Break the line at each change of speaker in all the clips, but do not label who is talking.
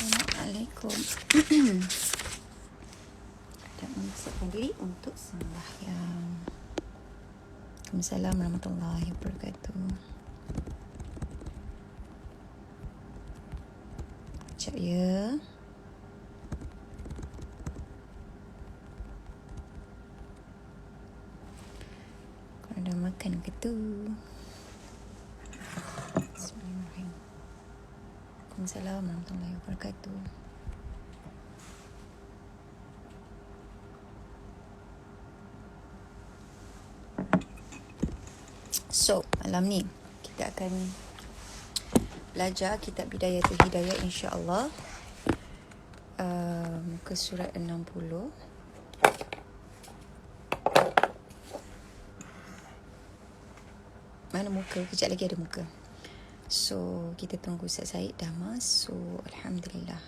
Assalamualaikum. Dan mempersiapkan diri untuk sembahyang. Waalaikumsalam warahmatullahi wabarakatuh. Sekejap ya. Korang dah makan ke tu? Bismillahirrahmanirrahim. Waalaikumsalam warahmatullahi wabarakatuh. So, malam ni kita akan belajar kitab Bidayatul Hidayah, insya-Allah. Muka surat 60. Mana muka? Kejap lagi ada muka. So, kita tunggu Ustaz Said dah masuk. Alhamdulillah.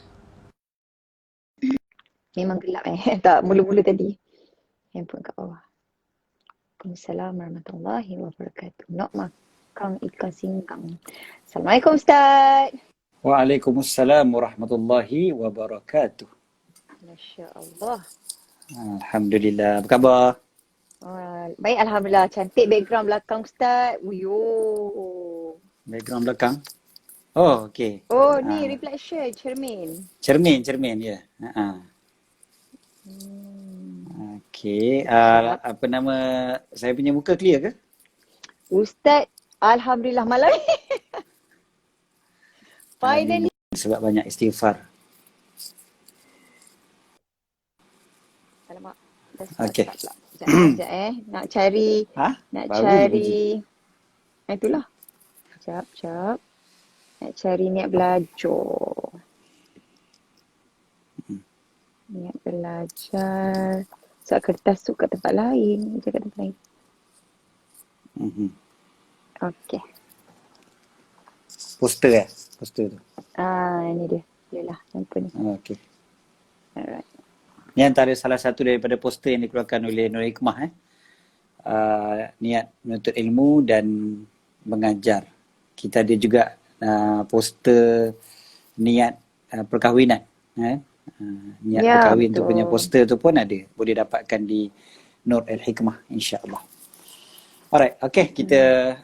Memang gelap tak, mula-mula tadi. Handphone kat bawah. Waalaikumsalam warahmatullahi wabarakatuh. Nak makan ikan singkang. Assalamualaikum Ustaz.
Waalaikumsalam warahmatullahi wabarakatuh.
Masya Allah.
Alhamdulillah. Apa khabar?
Baik, Alhamdulillah. Cantik background belakang Ustaz. Uyo.
Background belakang? Oh, okey.
Oh, ni reflection, cermin.
Cermin, ya. Okey. Apa nama, saya punya muka clear ke?
Ustaz, Alhamdulillah malam ni. Finally.
Sebab banyak istighfar.
Alamak.
Okey.
Sekejap Nak cari. Nak
Baru
cari. Itulah. Sekejap. Nak cari niat belajar. Niat belajar. Sebab kertas tu kat tempat lain. Macam kat tempat lain. Okey.
Poster Poster tu.
Ini dia. Bolehlah. Nampak ni.
Okey.
Alright.
Ini antara salah satu daripada poster yang dikeluarkan oleh Nur Hikmah. Niat menuntut ilmu dan mengajar. Kita ada juga poster niat perkahwinan. Niat berkahwin tu punya poster tu pun ada. Boleh dapatkan di Nur Hikmah, insya-Allah. Alright, okay, kita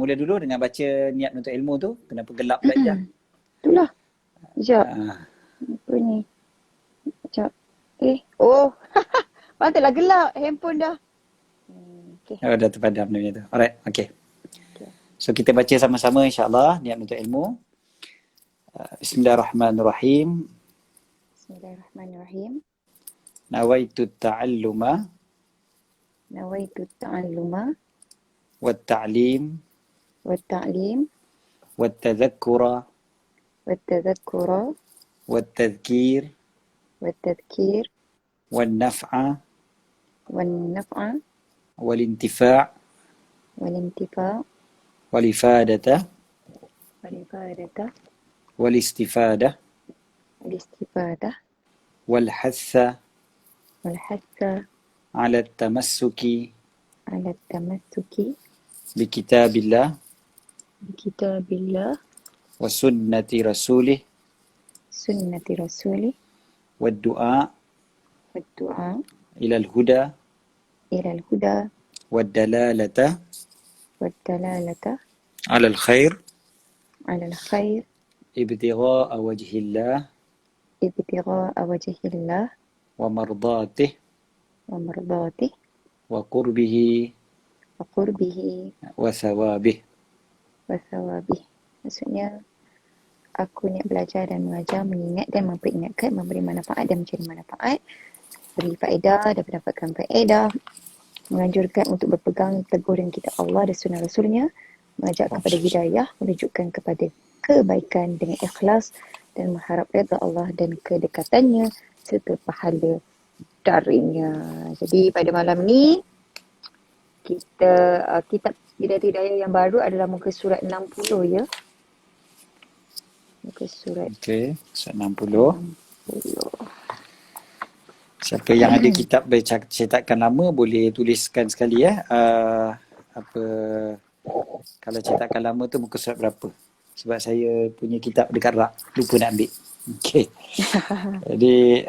mula dulu dengan baca niat menuntut ilmu tu. Kenapa gelap belajar?
Itulah. Sekejap. Apa ni? Sekejap. Oh. Patutlah gelap. Handphone dah. Okay.
Oh, dah terpadam dunia tu. Alright, okay. So, kita baca sama-sama insya-Allah niat menuntut ilmu. Bismillahirrahmanirrahim.
Bismillahirrahmanirrahim.
Nawaitu ta'alluma.
Nawaitu ta'alluma.
والتعليم
والتعليم
والتذكر
والتذكر
والتذكير
والتذكير
والنفع
والنفع
والانتفاع
والانتفاع
والإفادة
والإفادة
والاستفادة
والاستفادة
والحث
والحث
على التمسك بكتاب الله وسنة رسوله والدعاء إلى الهدى والدلالة على الخير ابتغاء وجه الله ومرضاته وقربه وثوابه.
Maksudnya, aku niat belajar dan mengajar, mengingat dan memperingatkan, memberi manfaat dan mencari manfaat, beri faedah dan mendapatkan faedah, menganjurkan untuk berpegang teguh dengan kitab Allah dan sunnah Rasulnya, mengajak kepada hidayah, menunjukkan kepada kebaikan dengan ikhlas dan mengharap redha Allah dan kedekatannya serta pahala darinya. Jadi pada malam ni kita kitab Bidayatul Hidayah yang baru adalah muka surat 60 ya. Muka surat.
Okey, surat 60. Siapa yang ada kitab cetakan lama boleh tuliskan sekali kalau cetakan lama tu muka surat berapa? Sebab saya punya kitab dekat rak, lupa nak ambil. Okey. Jadi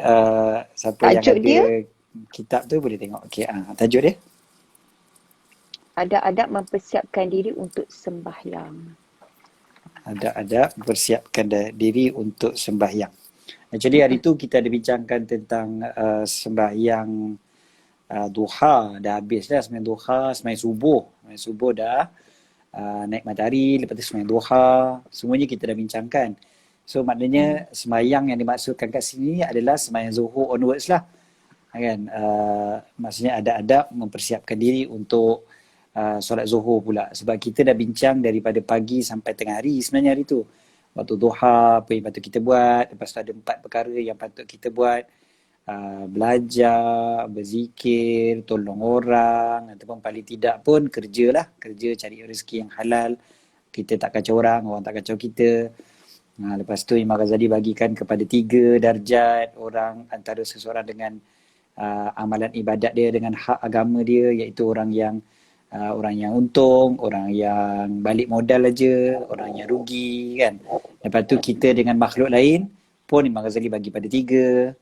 siapa yang
Tajuk
ada
dia,
kitab tu boleh tengok. Okey, tajuk dia
adab-adab mempersiapkan diri untuk sembahyang.
ada persiapkan diri untuk sembahyang. Jadi hari tu kita ada bincangkan tentang sembahyang duha. Dah habis dah sembahyang duha, sembahyang subuh. Sembahyang subuh dah naik matahari, lepas tu sembahyang duha. Semuanya kita dah bincangkan. So maknanya sembahyang yang dimaksudkan kat sini adalah sembahyang zuhur onwards lah. Kan? Maksudnya ada adab mempersiapkan diri untuk solat zuhur pula. Sebab kita dah bincang daripada pagi sampai tengah hari sebenarnya hari tu. Waktu duha, apa yang patut kita buat. Lepas tu ada 4 perkara yang patut kita buat. Belajar, berzikir, tolong orang, ataupun paling tidak pun kerja cari rezeki yang halal. Kita tak kacau orang tak kacau kita. Lepas tu Imam Ghazali bagikan kepada 3 darjat orang antara seseorang dengan amalan ibadat dia dengan hak agama dia, iaitu orang yang untung, orang yang balik modal aja, orang yang rugi kan. Lepas tu kita dengan makhluk lain pun Imam Ghazali bagi pada 3.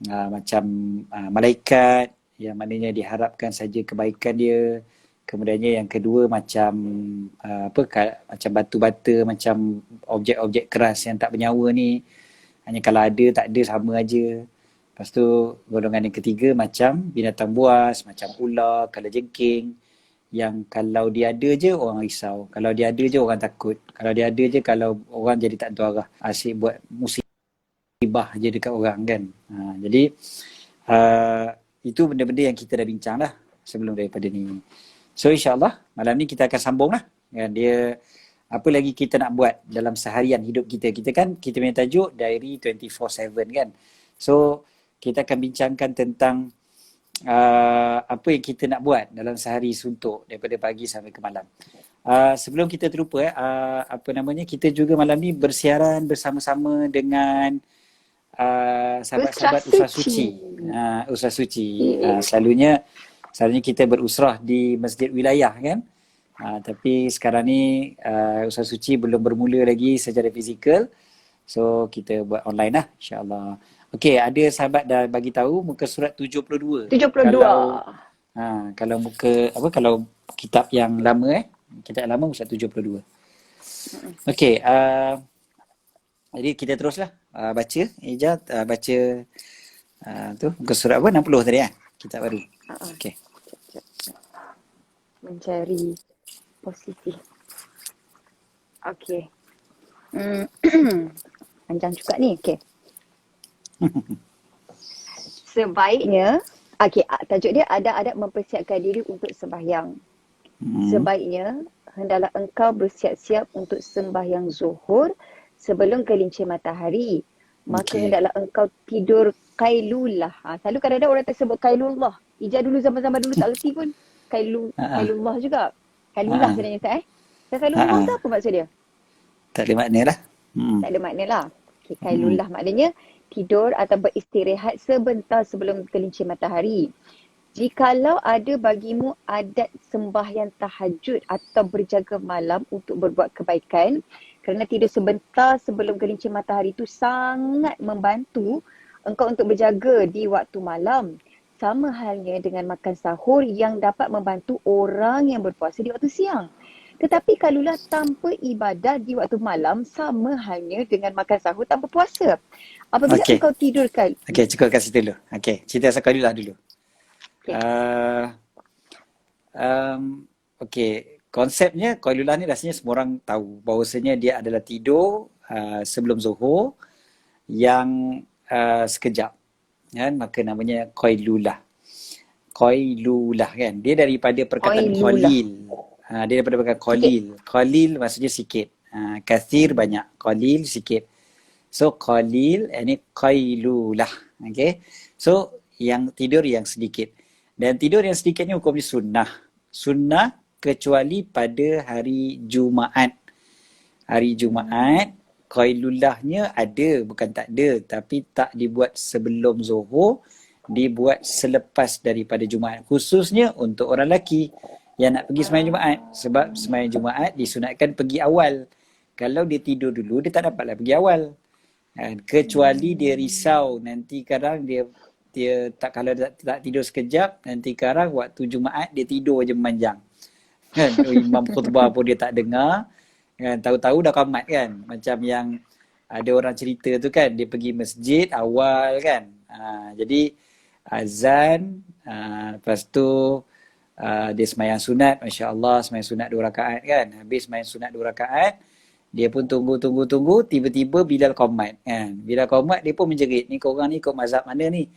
Macam malaikat yang maknanya diharapkan saja kebaikan dia. Kemudiannya yang kedua macam macam batu bata, macam objek-objek keras yang tak bernyawa ni, hanya kalau ada tak ada sama aja. Lepas tu golongan yang ketiga macam binatang buas, macam ular, kalajengking, yang kalau dia ada je orang risau, kalau dia ada je orang takut, kalau dia ada je kalau orang jadi tak tahu arah, asyik buat musibah je dekat orang kan. Jadi itu benda-benda yang kita dah bincang lah sebelum daripada ni. So insyaAllah malam ni kita akan sambung lah. Dia apa lagi kita nak buat dalam seharian hidup kita. Kita punya tajuk Diary 24/7 kan. So kita akan bincangkan tentang apa yang kita nak buat dalam sehari suntuk daripada pagi sampai ke malam. Sebelum kita terlupa kita juga malam ni bersiaran bersama-sama dengan sahabat-sahabat Usrah Suci. Usrah Suci. Selalunya kita berusrah di masjid wilayah kan. Tapi sekarang ni Usrah Suci belum bermula lagi secara fizikal. So kita buat online lah insya-Allah. Okey, ada sahabat dah bagi tahu muka surat 72.
72.
Kalau kalau kitab yang lama kitab yang lama surat 72. Okey, jadi kita teruslah baca Ijaz baca tu muka surat apa 60 tadi kitab baru. Okey.
Mencari posisi. Okey. Panjang juga ni. Okey. Sebaiknya, tajuk dia adab-adab mempersiapkan diri untuk sembahyang. Sebaiknya, hendaklah engkau bersiap-siap untuk sembahyang zuhur sebelum gelincir matahari. Maka hendaklah engkau tidur qailulah. Selalu kadang-kadang orang tersebut qailullah. Ijaz dulu zaman-zaman dulu tak erti pun. Qailullah juga. Qailullah sebenarnya tak qailullah tu apa maksud dia?
Tak ada makna lah.
Tak ada makna lah. Qailullah maknanya tidur atau beristirahat sebentar sebelum gelincir matahari. Jikalau ada bagimu adat sembahyang tahajud atau berjaga malam untuk berbuat kebaikan, kerana tidur sebentar sebelum gelincir matahari itu sangat membantu engkau untuk berjaga di waktu malam. Sama halnya dengan makan sahur yang dapat membantu orang yang berpuasa di waktu siang. Tetapi kalaulah tanpa ibadah di waktu malam, sama halnya dengan makan sahur tanpa puasa. Apabila engkau tidurkan.
Okey, cukup kat situ dulu. Okey, cerita asal qailulah dulu. Okey, konsepnya qailulah ni rasanya semua orang tahu bahawasanya dia adalah tidur sebelum zuhur yang sekejap. Kan? Maka namanya qailulah. Qailulah kan. Dia daripada perkataan qalil. Dia daripada perkataan qalil. Qalil maksudnya sikit. Kathir banyak. Qalil sikit. So qalil ini qailulah. Okay. So yang tidur yang sedikit. Dan tidur yang sedikit ni hukumnya sunnah. Sunnah kecuali pada hari Jumaat. Hari Jumaat qailulahnya ada, bukan tak ada, tapi tak dibuat sebelum zuhur, dibuat selepas daripada Jumaat. Khususnya untuk orang lelaki yang nak pergi sembahyang Jumaat. Sebab sembahyang Jumaat disunatkan pergi awal. Kalau dia tidur dulu, dia tak dapatlah pergi awal. Kecuali dia risau nanti kadang dia tak, kalau tak tidur sekejap, nanti kadang waktu Jumaat dia tidur je memanjang. Kan, imam khutbah pun dia tak dengar. Kan, tahu-tahu dah qamat kan. Macam yang ada orang cerita tu kan, dia pergi masjid awal kan. Jadi azan, lepas tu dia semayang sunat, Masya Allah, semayang sunat 2 rakaat kan. Habis semayang sunat 2 rakaat, dia pun tunggu, tiba-tiba Bilal qamat kan. Bilal qamat, dia pun menjerit, ni korang ni ikut mazhab mana ni?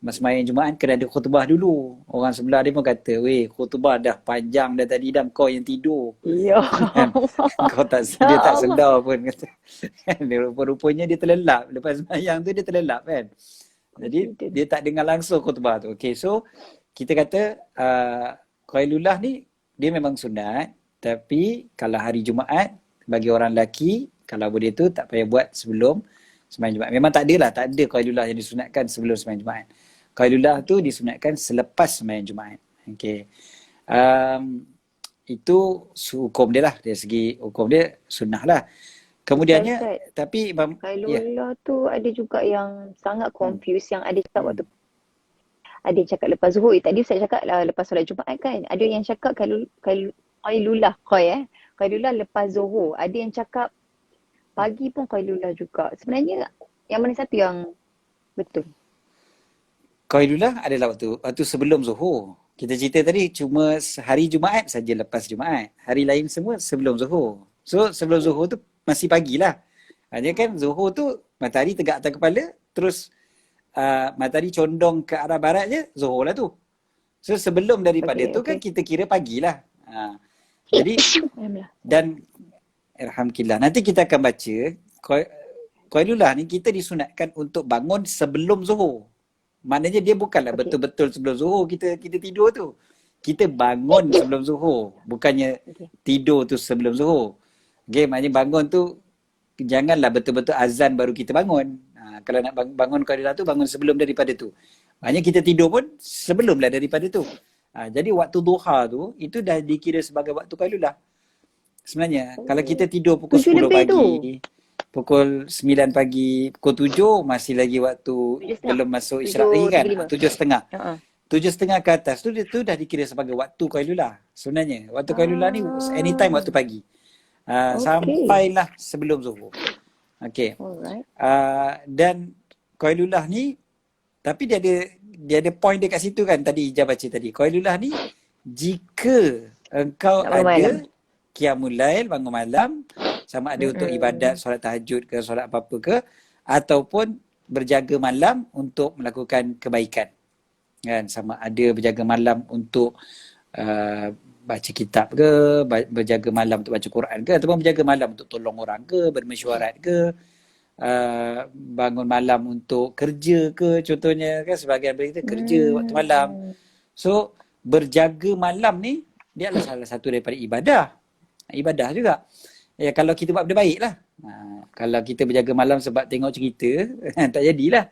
Semayang Jumaat kena ada khutbah dulu. Orang sebelah dia pun kata, weh, khutbah dah panjang dah tadi dah, kau yang tidur.
Ya
Kan? Kau tak,
Ya
dia tak
Allah.
sedar pun kata. Rupa-rupanya dia terlelap. Lepas semayang tu dia terlelap kan. Jadi dia tak dengar langsung khutbah tu. Okay, so kita kata Qailullah ni dia memang sunat, tapi kalau hari Jumaat bagi orang lelaki, kalau boleh tu tak payah buat sebelum sembahyang Jumaat. Memang tak ada Qailullah yang disunatkan sebelum sembahyang Jumaat. Qailullah tu disunatkan selepas sembahyang Jumaat. Okey. Itu hukum dia lah, dari segi hukum dia sunnah lah. Kemudiannya
Ustaz,
tapi ya.
Qailullah tu ada juga yang sangat confused, yang ada cakap waktu ada yang cakap lepas zuhur. Tadi Ustaz cakap lah lepas solat Jumaat kan. Ada yang cakap Qailullah Qailullah lepas zuhur. Ada yang cakap pagi pun Qailullah juga. Sebenarnya yang mana satu yang betul?
Qailullah adalah waktu sebelum zuhur. Kita cerita tadi cuma hari Jumaat saja lepas Jumaat. Hari lain semua sebelum zuhur. So sebelum zuhur tu masih pagi lah. Hanya kan zuhur tu matahari tegak atas kepala, terus matahari condong ke arah barat je, zuhur lah tu. So sebelum daripada tu kan kita kira pagi lah. Jadi dan alhamdulillah nanti kita akan baca Qailullah ni kita disunatkan untuk bangun sebelum zuhur. Maknanya dia bukanlah betul-betul sebelum zuhur kita tidur tu. Kita bangun sebelum zuhur, bukannya tidur tu sebelum zuhur. Okay, maknanya bangun tu janganlah betul-betul azan baru kita bangun. Kalau nak bangun Qailullah tu, bangun sebelum daripada tu. Maknanya kita tidur pun sebelumlah daripada tu. Jadi waktu duha tu, itu dah dikira sebagai waktu Qailullah. Sebenarnya, kalau kita tidur pukul 10 pagi, pukul 9 pagi, pukul 7 masih lagi waktu belum masuk isyarat lagi kan? 7.30. 7.30 ke atas tu, dia tu dah dikira sebagai waktu Qailullah. Sebenarnya, waktu Qailullah ni anytime waktu pagi. Sampailah sebelum zuhur. Okey. Dan Qailullah ni, tapi dia ada point dia kat situ kan, tadi Ijaz baca tadi. Qailullah ni jika engkau ada qiyamul lail, bangun malam, sama ada untuk ibadat, solat tahajud ke, solat apa-apa ke, ataupun berjaga malam untuk melakukan kebaikan. Kan, sama ada berjaga malam untuk baca kitab ke, berjaga malam untuk baca Quran ke, ataupun berjaga malam untuk tolong orang ke, bermesyuarat ke, bangun malam untuk kerja ke, contohnya kan sebahagian berita kerja waktu malam. So berjaga malam ni dia adalah salah satu daripada ibadah juga. Ya, kalau kita buat benda baik lah. Kalau kita berjaga malam sebab tengok cerita, tak jadilah.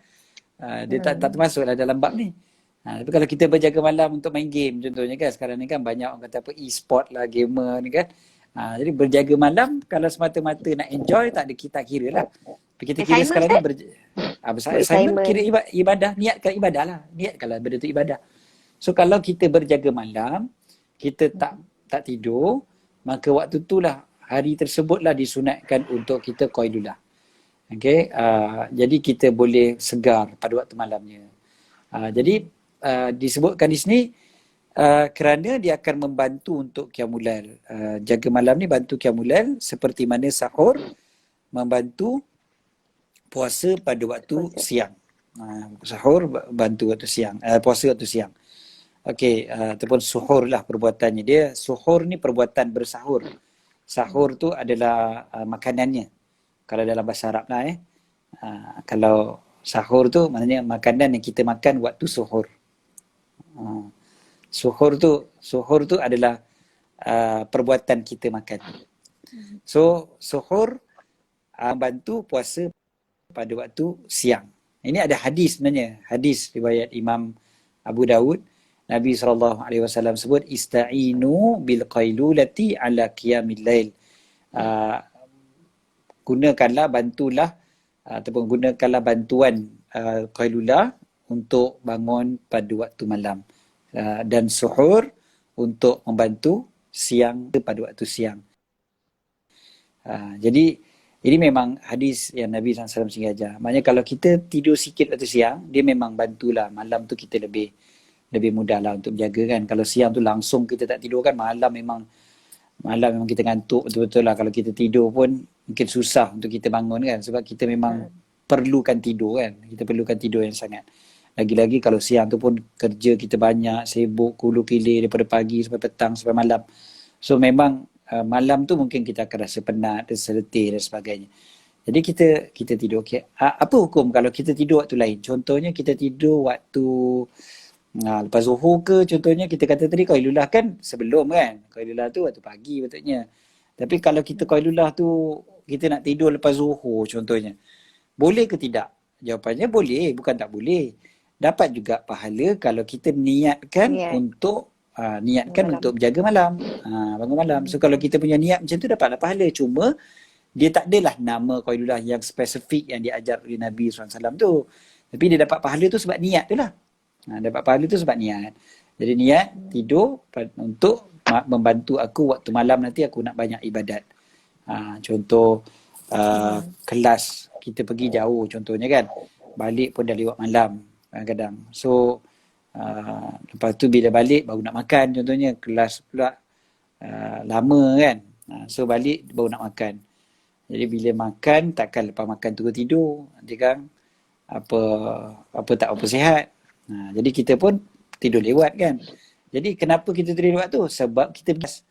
Dia tak termasuklah dalam bab ni. Tapi kalau kita berjaga malam untuk main game contohnya kan, sekarang ni kan banyak orang kata apa e-sport lah, gamer ni kan. Jadi berjaga malam kalau semata-mata nak enjoy, tak ada, kita kira lah. Tapi kita kira sekarang ni assignment kira ibadah, niatkan ibadah lah. Niatkanlah benda tu ibadah. So kalau kita berjaga malam, kita tak tidur, maka waktu itulah, hari tersebutlah disunatkan untuk kita Qailullah. Okay, jadi kita boleh segar pada waktu malamnya. Jadi disebutkan di sini kerana dia akan membantu untuk qiyamul lail. Jaga malam ni bantu qiyamul lail seperti mana sahur membantu puasa pada waktu siang. Sahur bantu waktu siang, puasa waktu siang. Okey, ataupun suhur lah perbuatannya. Dia suhur ni perbuatan bersahur. Sahur tu adalah makanannya. Kalau dalam bahasa Arab lah kalau sahur tu maknanya makanan yang kita makan waktu suhur. Suhur tu adalah perbuatan kita makan. So suhur bantu puasa pada waktu siang. Ini ada hadis sebenarnya. Hadis riwayat Imam Abu Daud. Nabi SAW sebut ista'inu bil qailulati ala qiyamil lail. Gunakanlah, bantulah ataupun gunakanlah bantuan qailula untuk bangun pada waktu malam, dan suhur untuk membantu siang pada waktu siang. Jadi ini memang hadis yang Nabi SAW sengaja. Maknanya kalau kita tidur sikit waktu siang, dia memang bantulah malam tu kita lebih mudah lah untuk menjaga kan. Kalau siang tu langsung kita tak tidur kan, malam memang kita ngantuk betul-betul lah. Kalau kita tidur pun mungkin susah untuk kita bangun kan, sebab kita memang perlukan tidur kan. Kita perlukan tidur yang sangat. Lagi-lagi kalau siang tu pun kerja kita banyak, sibuk, kulu kilir daripada pagi sampai petang sampai malam. So memang malam tu mungkin kita akan rasa penat, terseletih dan sebagainya. Jadi kita tidur. Okay. Apa hukum kalau kita tidur waktu lain? Contohnya kita tidur waktu lepas zuhur ke, contohnya kita kata tadi qailullah kan sebelum kan. Qailullah tu waktu pagi betulnya. Tapi kalau kita qailullah tu kita nak tidur lepas zuhur contohnya, boleh ke tidak? Jawapannya boleh, bukan tak boleh. Dapat juga pahala kalau kita niatkan untuk untuk berjaga malam, bangun malam. So kalau kita punya niat macam tu dapatlah pahala. Cuma dia tak adalah nama qailullah yang spesifik yang diajar oleh Nabi SAW tu. Tapi dia dapat pahala tu sebab niat tu lah. Dapat pahala tu sebab niat. Jadi niat tidur untuk membantu aku waktu malam nanti aku nak banyak ibadat. Contoh kelas kita pergi jauh contohnya kan, balik pun dah lewat malam kadang-kadang. So lepas tu bila balik baru nak makan contohnya, kelas pula lama kan, so balik baru nak makan. Jadi bila makan takkan lepas makan terus tidur, nanti kan tak apa sihat. Jadi kita pun tidur lewat kan. Jadi kenapa kita tidur lewat tu? Sebab kita bias.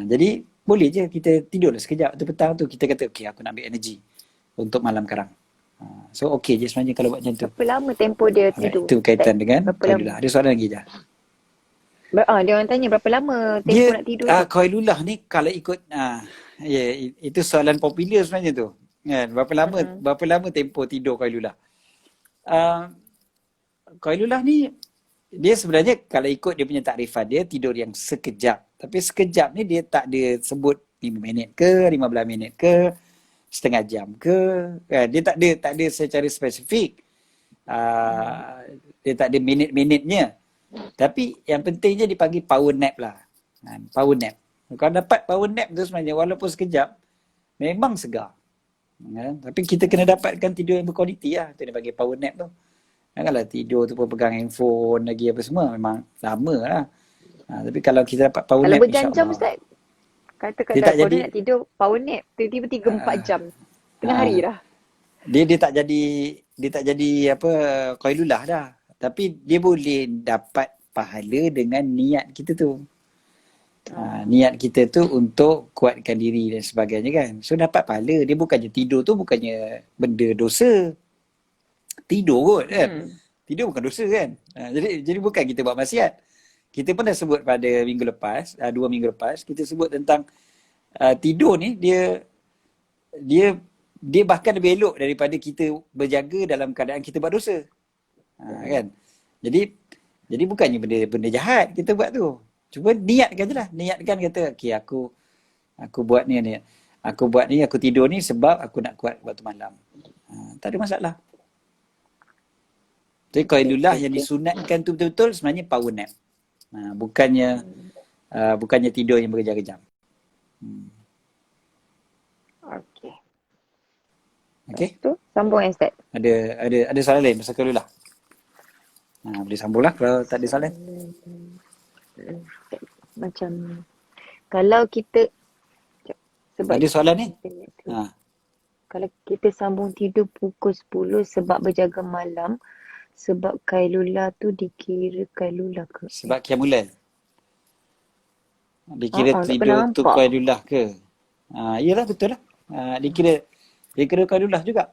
Jadi boleh je kita tidur sekejap tu petang tu, kita kata okey aku nak ambil energi untuk malam karang. So okey je sebenarnya kalau buat macam tu.
Berapa lama tempoh dia tidur?
Itu berkaitan dengan qailullah. Ada soalan lagi dah?
Dia orang tanya berapa lama tempoh nak tidur tu?
Qailullah ni kalau ikut itu soalan popular sebenarnya tu. Kan? Berapa lama tempoh tidur qailullah? Qailullah ni dia sebenarnya kalau ikut dia punya takrifan, dia tidur yang sekejap. Tapi sekejap ni dia tak ada sebut 5 minit ke, 15 minit ke, setengah jam ke. Dia tak ada secara spesifik. Dia tak ada minit-minitnya. Tapi yang pentingnya dipanggil power nap lah. Power nap. Kalau dapat power nap tu sebenarnya walaupun sekejap, memang segar. Tapi kita kena dapatkan tidur yang berkualiti lah. Itu dia panggil power nap tu. Kalau tidur tu pun pegang handphone lagi apa semua, memang lama lah. Tapi kalau kita dapat power nap,
insyaAllah. Kalau berjam-jam Ustaz, kata kalau nak tidur power nap, tiba-tiba 3-4 jam. Tengah hari dah. Dia
tak jadi apa qailullah dah. Tapi dia boleh dapat pahala dengan niat kita tu. Niat kita tu untuk kuatkan diri dan sebagainya kan. So dapat pahala. Dia bukannya tidur tu bukannya benda dosa. Tidur kot kan. Tidur bukan dosa kan. Jadi bukan kita buat maksiat. Kita pun dah sebut pada minggu lepas, 2 minggu lepas, kita sebut tentang tidur ni dia bahkan lebih elok daripada kita berjaga dalam keadaan kita buat dosa. Kan? Jadi bukannya benda jahat kita buat tu. Cuma niatkan je lah. Niatkan kata, okey aku buat ni. Aku buat ni, aku tidur ni sebab aku nak kuat waktu malam. Tak ada masalah. Jadi qailullah yang disunatkan tu betul-betul sebenarnya power nap. Bukannya tidur yang berjam-jam.
Okey.
Okey.
Tu sambung Ustaz.
Ada soalan lain pasal qailullah? Boleh sambunglah kalau tak ada soalan.
Macam kalau kita sebab
ada soalan ni?
Kalau kita sambung tidur pukul 10 sebab berjaga malam, sebab qailullah tu dikira qailullah ke?
Sebab qiyamul dikira tidur tu qailullah ke? Iyalah betul lah. Dikira qailullah juga.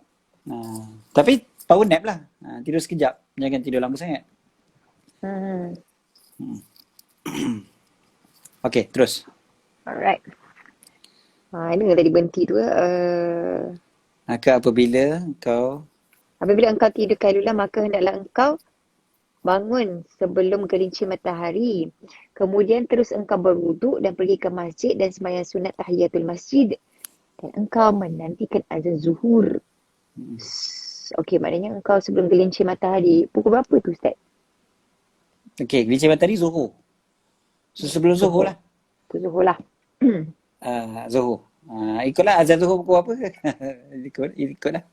Tapi power nap lah. Tidur sekejap. Jangan tidur lama sangat. Okey, terus.
Alright. Ini tadi berhenti tu.
Maka apabila
engkau tidur qailullah, maka hendaklah engkau bangun sebelum gelincir matahari. Kemudian terus engkau berwuduk dan pergi ke masjid dan sembahyang sunat tahiyatul masjid. dan engkau menantikan azan zuhur. Okey, maknanya engkau sebelum gelincir matahari, pukul berapa tu Ustaz?
Okey, gelincir matahari Zuhur. So, sebelum Zuhur lah.
Tu zuhur lah.
Zuhur. Ikutlah azan Zuhur pukul apa. Ikutlah.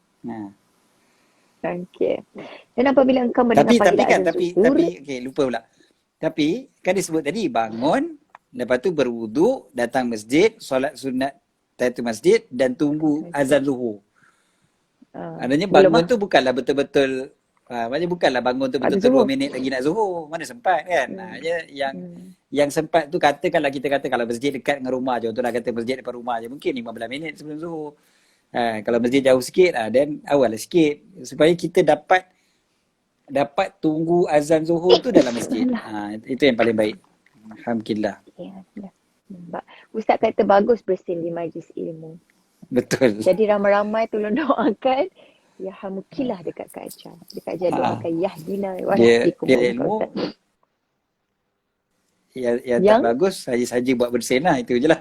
Okey. Dan apabila engkau mendengar panggilan azan zuhur.
Okey, lupa pula. Tapi, kan disebut tadi, bangun, lepas tu berwuduk, datang masjid, solat sunat tahiyatul masjid dan tunggu azan Zuhur. Adanya bangun tu bukanlah betul-betul maknanya bukanlah bangun tu betul-betul 2 minit lagi nak Zuhur. Mana sempat kan? Yang sempat tu katakanlah kita kata kalau masjid dekat dengan rumah je, contohlah kata masjid depan rumah je, mungkin 15 minit sebelum Zuhur. Kalau masjid jauh sikit, then awal lah sikit supaya kita dapat tunggu azan Zuhur tu dalam masjid. Itu yang paling baik. Alhamdulillah.
Ya, Ustaz kata bagus bersin di majlis ilmu.
Betul.
Jadi ramai-ramai tolong doakan Yarhamukilah dekat Kak Acha. Dekat Acha doakan Yahdina wa yahdikum.
Dia ilmu yang tak bagus saja buat bersin lah. Itu je lah.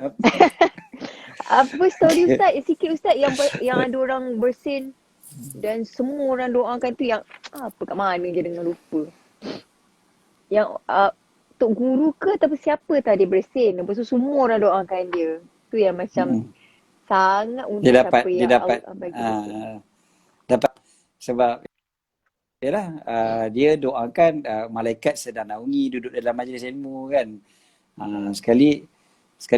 Apa story Ustaz? Sikit Ustaz yang ada orang bersin dan semua orang doakan tu yang apa kat mana je dengan lupa. Yang Tok Guru ke ataupun siapa tadi bersin. Lepas tu semua orang doakan dia. Tu yang macam sangat untuk siapa yang
dapat sebab yalah dia doakan malaikat sedang naungi duduk dalam majlis ilmu kan. Sekali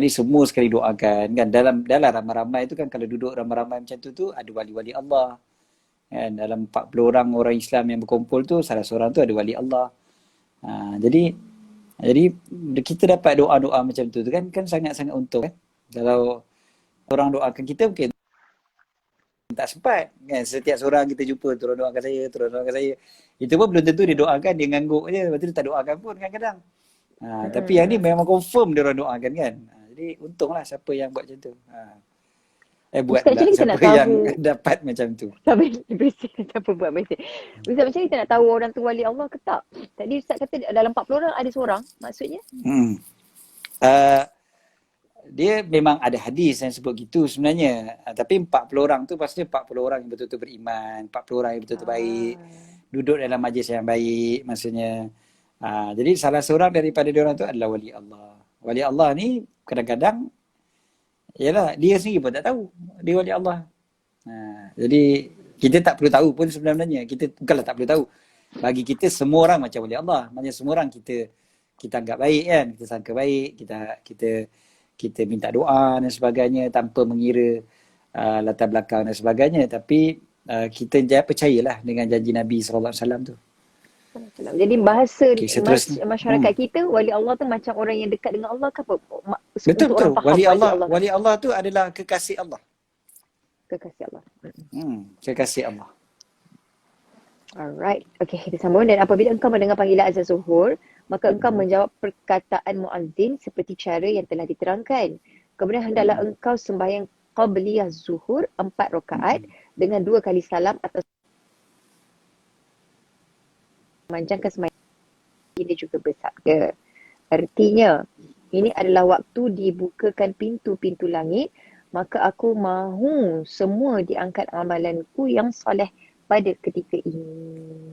semua sekali doakan kan. Dalam ramai-ramai tu kan, kalau duduk ramai-ramai macam tu ada wali-wali Allah kan. Dalam 40 orang Islam yang berkumpul tu, salah seorang tu ada wali Allah. Jadi kita dapat doa-doa macam tu kan sangat-sangat untung kan. Kalau orang doakan kita mungkin tak sempat kan, setiap seorang kita jumpa tolong doakan saya. Itu pun belum tentu dia doakan, dia ngangguk je, lepas tu dia tak doakan pun kadang-kadang. Tapi yang ni memang confirm dia orang doakan kan. Jadi untunglah siapa yang buat macam tu. Buat pula siapa yang dapat macam tu.
Sampai siapa buat macam tu. Ustaz, macam kita nak tahu orang tu wali Allah ke tak? Tadi Ustaz kata dalam 40 orang ada seorang, maksudnya?
Dia memang ada hadis yang sebut gitu sebenarnya. Tapi 40 orang tu pastinya 40 orang yang betul-betul beriman, 40 orang yang betul-betul baik, duduk dalam majlis yang baik maksudnya. Jadi salah seorang daripada diorang tu adalah wali Allah. Wali Allah ni kadang-kadang yalah dia sendiri pun tak tahu dia wali Allah. Jadi kita tak perlu tahu pun sebenarnya. Kita bukanlah tak perlu tahu. Bagi kita semua orang macam wali Allah. Maksudnya semua orang kita anggap baik kan, kita sangka baik, kita minta doa dan sebagainya tanpa mengira latar belakang dan sebagainya. Tapi kita percayalah dengan janji Nabi SAW tu.
Jadi bahasa masyarakat kita, wali Allah tu macam orang yang dekat dengan Allah ke apa?
Betul. Wali Allah tu adalah kekasih Allah.
Kekasih Allah.
Kekasih Allah.
Alright. Okay, kita sambung. Dan apabila engkau mendengar panggilan azan zuhur, maka engkau menjawab perkataan muazzin seperti cara yang telah diterangkan. Kemudian hendaklah engkau sembahyang qabliyah zuhur 4 rakaat dengan 2 kali salam atau memanjangkan sembahyang. Ini juga bersabda. Artinya, ini adalah waktu dibukakan pintu-pintu langit, maka aku mahu semua diangkat amalanku yang soleh pada ketika ini.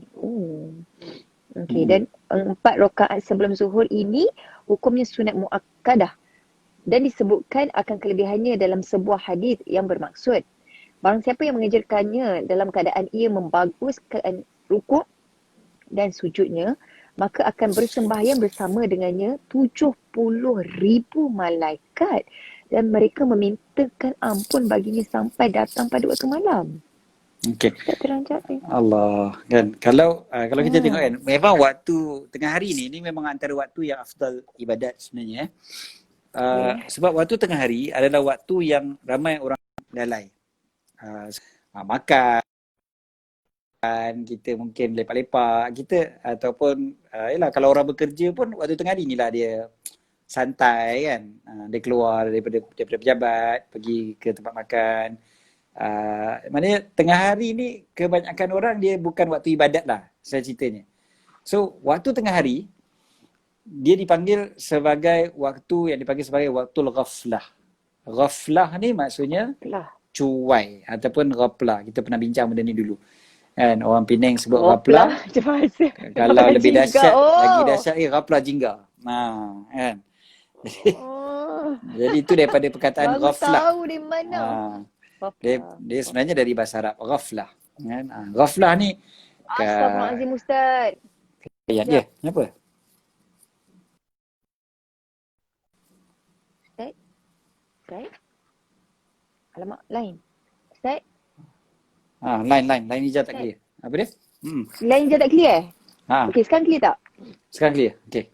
Okey, dan 4 rakaat sebelum zuhur ini hukumnya sunat muakkadah dan disebutkan akan kelebihannya dalam sebuah hadis yang bermaksud barang siapa yang mengejarkannya dalam keadaan ia membaguskan rukuk dan sujudnya, maka akan bersembahyang bersama dengannya 70,000 malaikat dan mereka memintakan ampun baginya sampai datang pada waktu malam.
Okey. Allah kan. Kalau kita tengok kan, memang waktu tengah hari ni memang antara waktu yang afdal ibadat sebenarnya. Sebab waktu tengah hari adalah waktu yang ramai orang lalai. Makan, kita mungkin lepak-lepak kita ataupun yalah kalau orang bekerja pun waktu tengah hari inilah dia santai kan. Dia keluar daripada pejabat, pergi ke tempat makan. Maknanya tengah hari ni kebanyakan orang dia bukan waktu ibadat lah saya ceritanya. So waktu tengah hari dia dipanggil sebagai waktu yang dipanggil sebagai waktu ghaflah. Ghaflah ni maksudnya
Lah.
cuai ataupun ghaflah. Kita pernah bincang benda ni dulu. Kan orang Penang sebut
Ghaflah
ghaflah.
macam bahasa.
Kalau lebih
Jingga.
dahsyat, lagi
Oh.
dahsyat ghaflah jingga. Kan.
Oh.
Jadi itu daripada perkataan
Baru
ghaflah.
tahu di mana.
Dia sebenarnya dari bahasa Arab, ghaflah. Kan? Ghaflah ni
Astagfirullahaladzim Ustaz.
ayat dia. Kenapa?
Ustaz? Alamak, lain. Ustaz?
Line hijau tak clear. Apa dia?
Lain je tak clear?
Ha,
Okey, sekarang clear tak?
sekarang clear. Okey.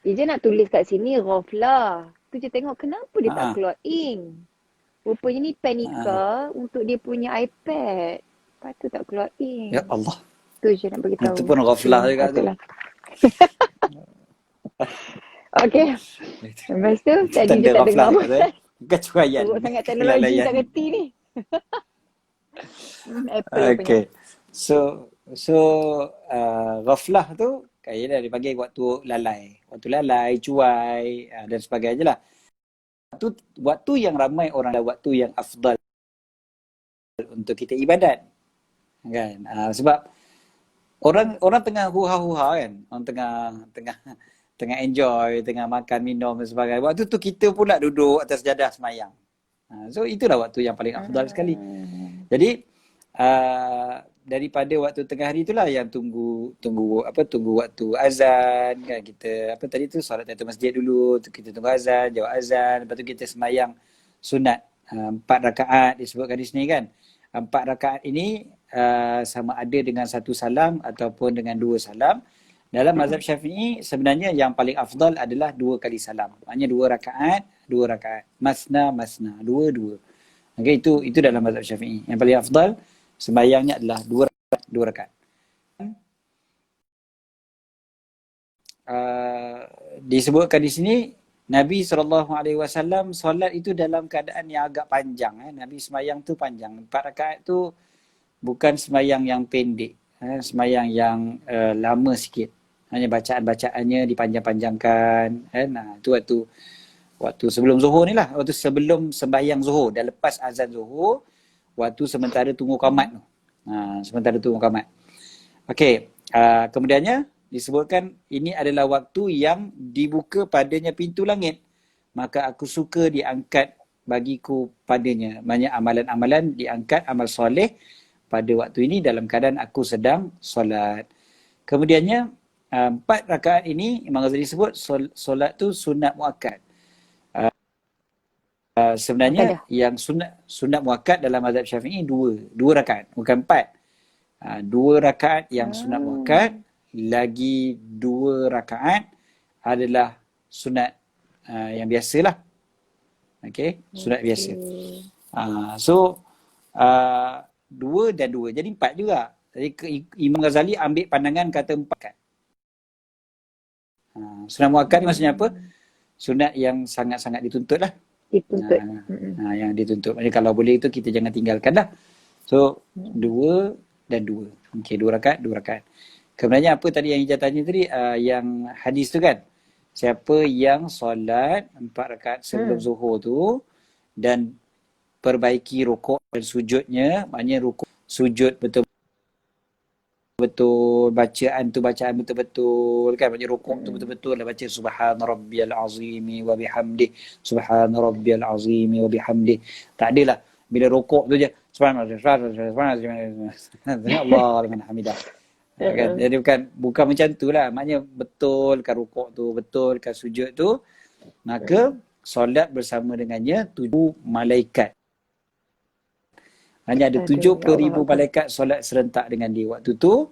Dia je nak tulis kat sini ghaflah. Tu je tengok kenapa dia tak
Ha.
keluar ink. Rupanya ni Panika untuk dia punya iPad. Patut tak keluar ink.
Ya Allah.
Tu je nak beritahu.
Itu pun ghaflah juga tu.
Okey. Lepas tu tadi
Tanda
je tak
ghaflah
dengar.
tu. Kecuaian.
Teruk sangat teknologi
Kelalaian.
tak kerti ni. Apple punya.
Okay. So ghaflah tu kaya dah dipanggil waktu lalai. Waktu lalai, cuai dan sebagainya lah. Waktu yang ramai orang adalah waktu yang afdal untuk kita ibadat. Kan? Sebab orang tengah huha-huha kan. Orang tengah enjoy, tengah makan, minum dan sebagainya. Waktu tu kita pula duduk atas jadah semayang. So itulah waktu yang paling afdal sekali. Jadi daripada waktu tengah hari itulah yang tunggu waktu azan kan, kita solat tahiyatul masjid dulu, kita tunggu azan, jawab azan, lepas tu kita semayang sunat 4 rakaat disebutkan di sini kan. 4 rakaat ini sama ada dengan 1 salam ataupun dengan 2 salam. Dalam mazhab Syafi'i sebenarnya yang paling afdal adalah 2 kali salam. Maknanya 2 rakaat. Masna, 2. Okey, itu dalam mazhab Syafi'i. Yang paling afdal sembahyangnya adalah 2 rakaat. Disebutkan di sini Nabi SAW solat itu dalam keadaan yang agak panjang. Nabi sembahyang tu panjang. 4 rakaat tu bukan sembahyang yang pendek. Sembahyang yang lama sikit. Hanya bacaan-bacaannya dipanjang-panjangkan. Itu waktu sebelum zuhur ni lah. Waktu sebelum sembahyang zuhur. Dah lepas azan zuhur. Waktu sementara tunggu qamat tu. Okey. Kemudiannya disebutkan ini adalah waktu yang dibuka padanya pintu langit. Maka aku suka diangkat bagiku padanya. Banyak amalan-amalan diangkat, amal soleh pada waktu ini dalam keadaan aku sedang solat. Kemudiannya 4 rakaat ini Imam Ghazali sebut solat tu sunat muakkad. Sebenarnya yang sunat muakkad dalam mazhab Syafi'i 2 rakaat, bukan 4. 2 rakaat yang sunat muakkad, lagi 2 rakaat adalah sunat yang biasalah. Okey, sunat biasa. So 2 dan 2, jadi 4 juga. Jadi Imam Ghazali ambil pandangan kata 4 kan. Sunat muakkad ni maksudnya apa? Sunat yang sangat-sangat dituntut lah. Yang dituntut. Maksudnya kalau boleh itu kita jangan tinggalkan lah. So 2 dan 2. Okey, 2 rakaat. Kemudiannya apa tadi yang Ijaz tanya tadi? Yang hadis tu kan? Siapa yang solat 4 rakaat sebelum zuhur tu dan perbaiki rukuk dan sujudnya, maknanya rukuk sujud betul-betul, bacaan betul-betul kan, maknanya rukuk tu betul-betul lah, baca subhana rabbiyal azimi wa bihamdi, subhana rabbiyal azimi wa bihamdi. Tak adalah bila rukuk tu je subhanallah liman hamidah. Kan? Jadi bukan macam tu lah, maknanya betulkan rukuk tu, betulkan sujud tu, maka solat bersama dengannya 7 malaikat. Hanya ada 70,000 malaikat solat serentak dengan dia waktu tu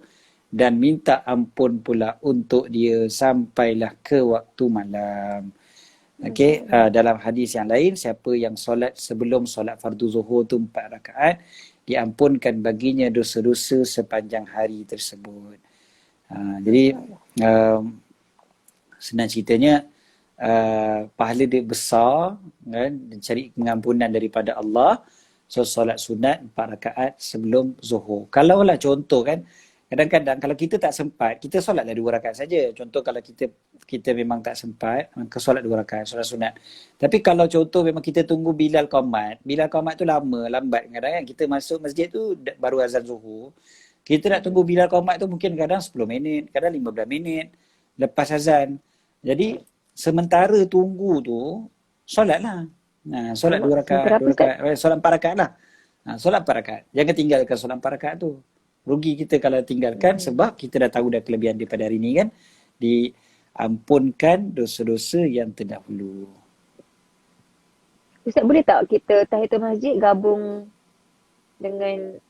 dan minta ampun pula untuk dia sampailah ke waktu malam. Okey, dalam hadis yang lain, siapa yang solat sebelum solat fardu zuhur tu 4 rakaat, diampunkan baginya dosa-dosa sepanjang hari tersebut. Jadi senang ceritanya pahala dia besar kan, cari pengampunan daripada Allah. So solat sunat 4 rakaat sebelum zuhur. Kalaulah contoh kan Kadang-kadang kalau kita tak sempat, kita solatlah 2 rakaat saja. Contoh kalau kita memang tak sempat, maka solat 2 rakaat, solat sunat. Tapi kalau contoh memang kita tunggu Bilal Qomat tu lama, lambat kadang kan. Kita masuk masjid tu baru azan Zuhur. Kita nak tunggu Bilal Qomat tu mungkin kadang 10 minit, kadang 15 minit lepas azan. Jadi sementara tunggu tu, solatlah. Solat 2 rakaat, solat 4 rakaat lah. Solat 4 rakaat. Jangan tinggalkan solat 4 rakaat tu. Rugi kita kalau tinggalkan sebab kita dah tahu dah kelebihan daripada hari ni kan. Diampunkan dosa-dosa yang terdahulu.
Ustaz, boleh tak kita tahiyatul masjid gabung dengan